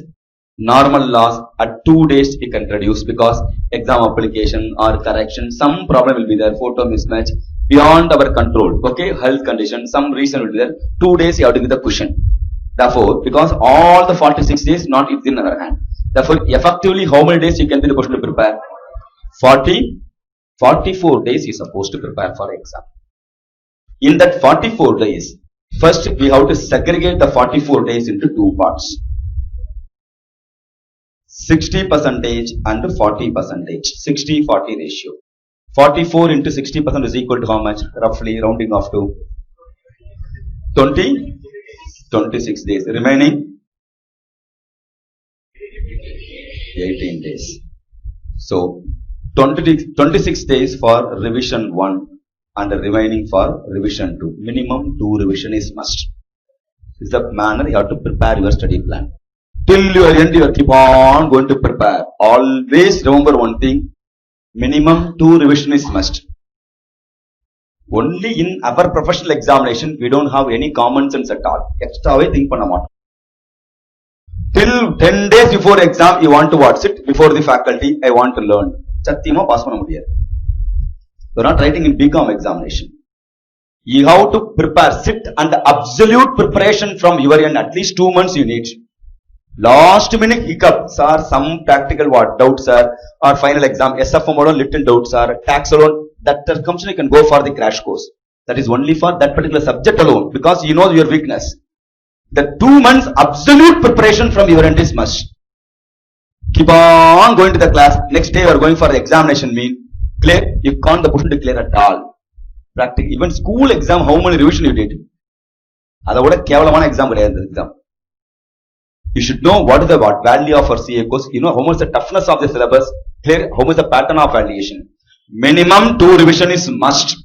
normal loss at 2 days you can reduce because exam application or correction, some problem will be there, photo mismatch, beyond our control, okay, health condition, some reason will be there, 2 days you have to give the cushion. Therefore, because all the 46 days not within our hand, therefore, effectively how many days you can be the person to prepare? 44 days you are supposed to prepare for exam. In that 44 days, first we have to segregate the 44 days into 2 parts. 60% and 40%, 60-40 ratio. 44 into 60% is equal to how much? Roughly rounding off to 26 days. Remaining 18 days. So 26 days for revision 1 and the remaining for revision 2. Minimum 2 revision is must. This is the manner you have to prepare your study plan. Till your end, you keep on going to prepare. Always remember one thing, minimum 2 revision is must. Only in our professional examination, we don't have any common sense at all. Extra way think panna maattom. Till 10 days before exam, you want to what? Sit before the faculty, I want to learn. Satyama pass panna mudiyadhu. You are not writing in BCom examination. You have to prepare, sit and absolute preparation from your end, at least 2 months you need. Last minute hiccups are some practical what doubts are or final exam, SFM alone little doubts are, tax alone, that comes you can go for the crash course. That is only for that particular subject alone because you know your weakness. The 2 months absolute preparation from your end is must. Keep on going to the class. Next day you are going for the examination mean. Clear? You can't the question to clear at all. Practical. Even school exam, how many revision you did? That's kevalamana exam exam. You should know what is the value of our CA course. You know how much the toughness of the syllabus. Clear? How much the pattern of valuation. Minimum 2 revision is must.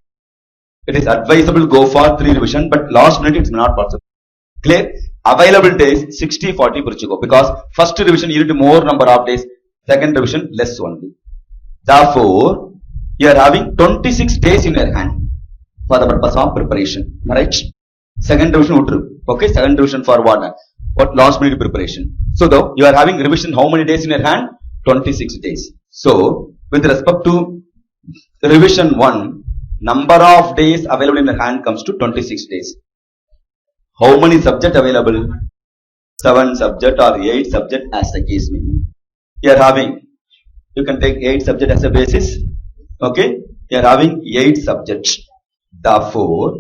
It is advisable to go for 3 revision, but last minute it's not possible. Clear? Available days 60-40 purichuko because first revision you need more number of days, second revision less only. Therefore, you are having 26 days in your hand for the purpose of preparation. Right? Second revision okay, second revision for what? What last minute preparation. So though you are having revision how many days in your hand? 26 days. So with respect to revision 1, number of days available in your hand comes to 26 days. How many subject available? 7 subject or 8 subject as the case may be. You are having, you can take 8 subject as a basis. Okay, you are having 8 subjects. Therefore,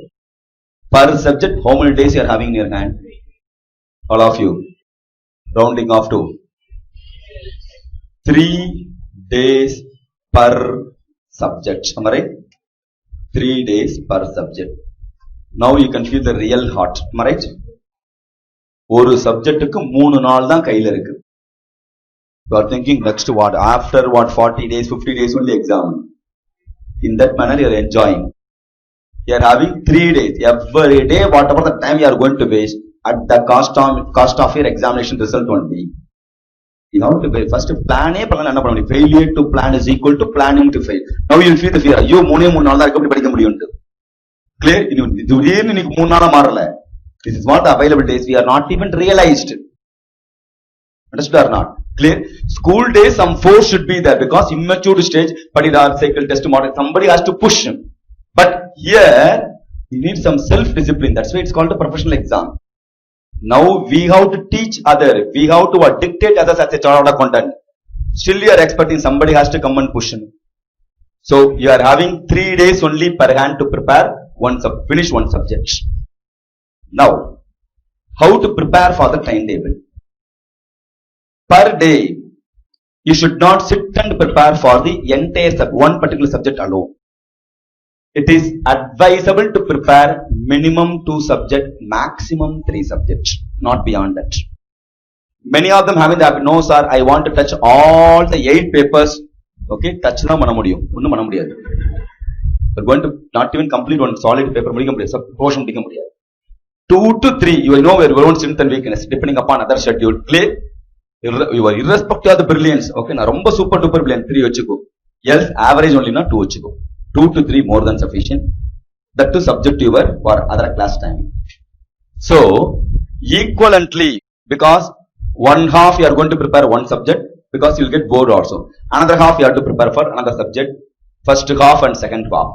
per subject how many days you are having in your hand? All of you, rounding off to 3 days per subject. Am I right? 3 days per subject. Now you can feel the real heart. Am I right? ஒரு சப்ஜெக்ட்டுக்கு 3 நாள் தான் கையில இருக்கு. You are thinking next what? After what 40 days, 50 days only exam. In that manner you are enjoying. You are having 3 days. Every day, whatever the time you are going to waste at the cost of your examination result only. You have to first plan என்ன பண்ண முடியும்? Failure to plan is equal to planning to fail. Now you will feel the fear. ஐயோ 3 நாள் தான் எப்படி படிக்க முடியும்? Clear? திடீர்னு இன்னைக்கு 3 நாளா மாறல. This is what the available days we are not even realized. Understood or not? Clear? School days some force should be there because immature stage, Padidar, cycle, test, model, somebody has to push him. But here, you need some self-discipline. That's why it's called a professional exam. Now we have to teach other. We have to dictate others as a child of content. Still you are expecting somebody has to come and push him. So you are having 3 days only per hand to prepare finish one subject. Now, how to prepare for the timetable? Per day, you should not sit and prepare for the entire one particular subject alone. It is advisable to prepare minimum 2 subjects, maximum 3 subjects, not beyond that. Many of them having the habit, no sir, I want to touch all the 8 papers. Okay, touch na mana mudiyum, onnu mana mudiyadhu. You are going to not even complete one solid paper, mudikka mudiyadhu, portion mudikka mudiyadhu. 2 to 3, you will know your own strength and weakness depending upon other schedule. Clear? You are irrespective of the brilliance. Okay, na romba super duper brilliant 3 vechiko. Else average only na 2 vechiko. 2 to 3 more than sufficient. That to subject your for other class time. So equivalently, because one half you are going to prepare one subject because you will get bored also. Another half you have to prepare for another subject. First half and second half.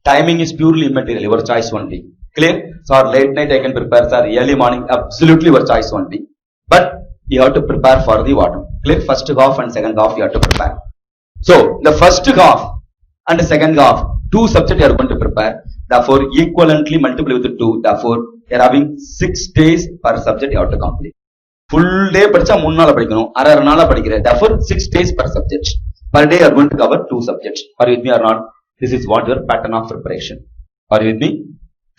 Timing is purely immaterial. Your choice only. Clear? So late night I can prepare, sir. Early morning, absolutely your choice only. But you have to prepare for the what? Clear? First half and second half you have to prepare. So the first half and the second half, 2 subjects you are going to prepare. Therefore, equivalently multiply with the 2. Therefore, you are having 6 days per subject you have to complete. Full day படிச்சா 3 நாளா படிக்கணும், அரை நாளா படிக்கிறேன். Therefore, 6 days per subject. Per day you are going to cover 2 subjects. Are you with me or not? This is what your pattern of preparation. Are you with me?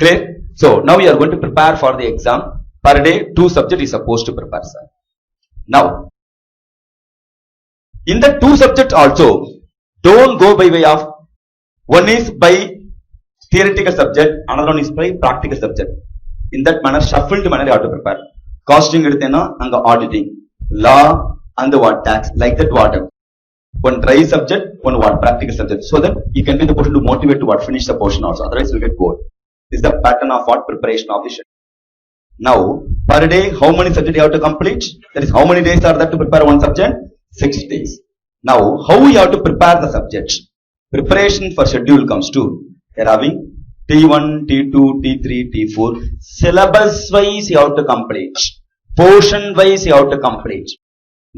Clear? So now you are going to prepare for the exam. Per day 2 subjects is supposed to prepare, sir. Now, in the 2 subjects also, don't go by way of one is by theoretical subject, another one is by practical subject. In that manner, shuffled manner you have to prepare. Costing edutena anga auditing, law and the what tax, like that what. One dry subject, one what practical subject, so that you can be the person to motivate to what finish the portion also. Otherwise, you will get bored. This is the pattern of what preparation of the schedule. Now, per day, how many subjects you have to complete? That is, how many days are there to prepare one subject? 6 days. Now, how you have to prepare the subjects? Preparation for schedule comes to, you are having T1, T2, T3, T4. Syllabus wise you have to complete. Portion wise you have to complete.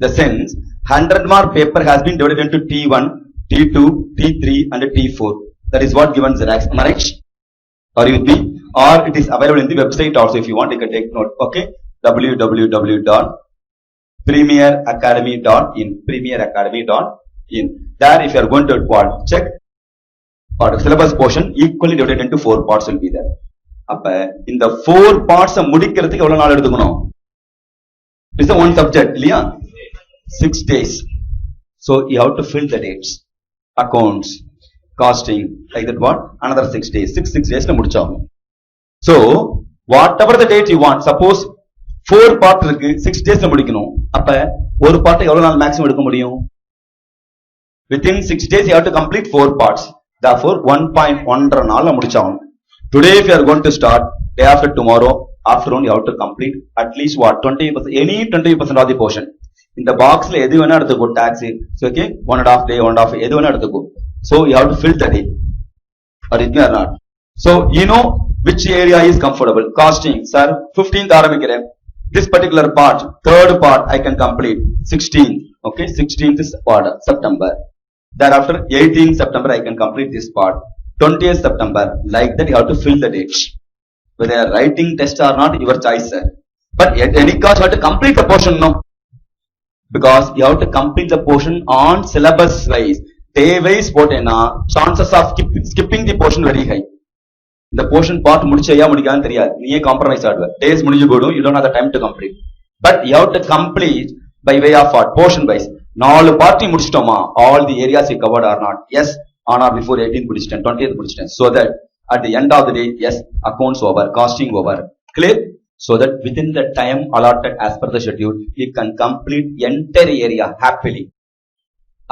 The sense, 100 mark paper has been divided into T1, T2, T3 and T4. That is what given Xerox. Am I right? Are you with me? Or it is available in the website also. If you want, you can take note. Okay, www.premieracademy.in. premieracademy.in. There, if you are going to check, or syllabus portion equally divided into 4 parts will be there. அப்ப இந்த 4 parts முடிக்கிறதுக்கு எவ்வளவு நாள் எடுத்துக்கணும்? It's a one subject இல்லையா? 6 days. So you have to fill the dates. Accounts, costing, like that what? Another 6 days. 6 days ல முடிச்சாகும். So whatever the date you want, suppose 4 part இருக்கு, 6 days ல முடிக்கணும். அப்ப ஒரு part எவ்வளவு நாள் மேக்ஸிமம் எடுக்க முடியும்? Within 6 days you have to complete 4 parts. Therefore 1.1 நாள்ல முடிச்சாகும். Today if you are going to start, day after tomorrow afternoon you have to complete at least what 20%, any 20% of the portion. In the box la edhu vena eduthuko tax, so okay, 1.5 day, 1.5 edhu vena eduthuko. So you have to fill the day. Or it may or not. So you know which area is comfortable. Costing, sir, 15th ஆரம்பிக்கிறேன். This particular part, third part I can complete 16th. Okay, 16th is part September. Thereafter 18th September I can complete this part. 20th September, like that you have to fill the dates. Whether you are writing test or not, your choice, sir. But at any cost you have to complete the portion, no? Because you have to complete the portion on syllabus wise. Day wise potena, chances of skipping the portion very high. இந்த portion part முடிச்சையா முடிக்கான்னு தெரியாது, நீயே compromise ஆடுவ, days முடிஞ்சு போயிடும், you don't have the time to complete. But you have to complete by way of what, portion wise. 4 பார்ட்டி முடிச்சிட்டோமா, all the areas you covered or not, as on or before 18th முடிச்சிட்டேன், 20th முடிச்சிட்டேன், so that at the end of the day, yes, accounts over, costing over, clear, so that within the time allotted as per the schedule, you can complete entire area happily.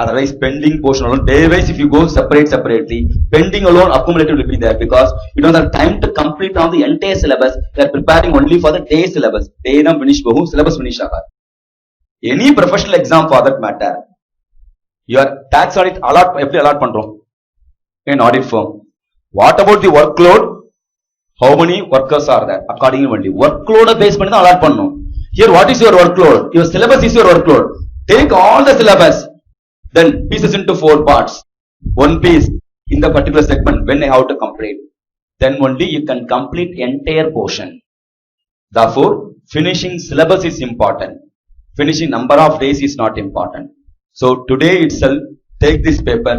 Otherwise, pending portion alone, day wise if you go separately, pending alone accumulated will be there, because you don't have time to complete on the entire syllabus. They are preparing only for the day syllabus. Day na finish bohu, syllabus finish aga. Any professional exam for that matter, your tax audit every allot pandrom in audit firm. What about the workload? How many workers are there? Accordingly only workload base panni allot pannum. Here what is your workload? Your syllabus is your workload. Take all the syllabus, then pieces into 4 parts. One piece in the particular segment when I have to complete. Then only you can complete entire portion. Therefore, finishing syllabus is important. Finishing number of days is not important. So today itself, take this paper,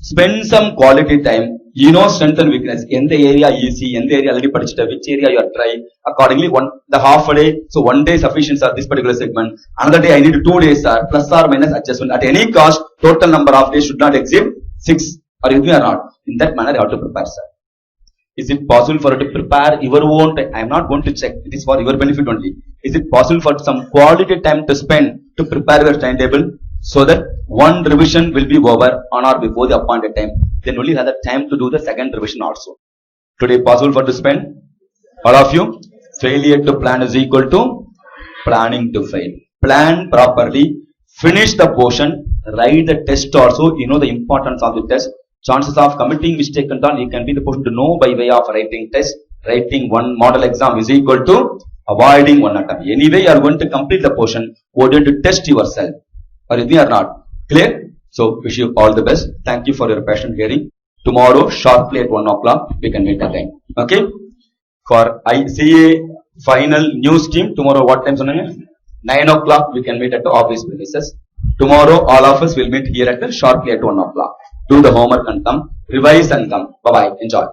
spend some quality time, you know strength and weakness, in the area easy, in the area already padichita, which area you are trying, accordingly the half a day, so 1 day sufficient for this particular segment, another day I need 2 days sir, plus or minus adjustment, at any cost, total number of days should not exceed 6, or with me or not, in that manner you have to prepare sir. Is it possible for you to prepare your own time? I am not going to check, it is for your benefit only. Is it possible for some quality time to spend to prepare your timetable, so that one revision will be over on or before the appointed time, then only have the time to do the second revision also. Today possible for to spend? All of you? Failure to plan is equal to planning to fail. Plan properly, finish the portion, write the test also, you know the importance of the test. Chances of committing mistake and all, you can be the person to know by way of writing test. Writing one model exam is equal to avoiding one attempt. Anyway, you are going to complete the portion, go to test yourself. Or if they are not clear, so wish you all the best. Thank you for your patient hearing. Tomorrow sharply at 1 o'clock we can meet again. Okay, for ICA final news team, tomorrow what time? 9 o'clock we can meet at the office premises. Tomorrow all of us will meet here at sharply at 1 o'clock. Do the homework and come, revise and come. Bye bye, enjoy.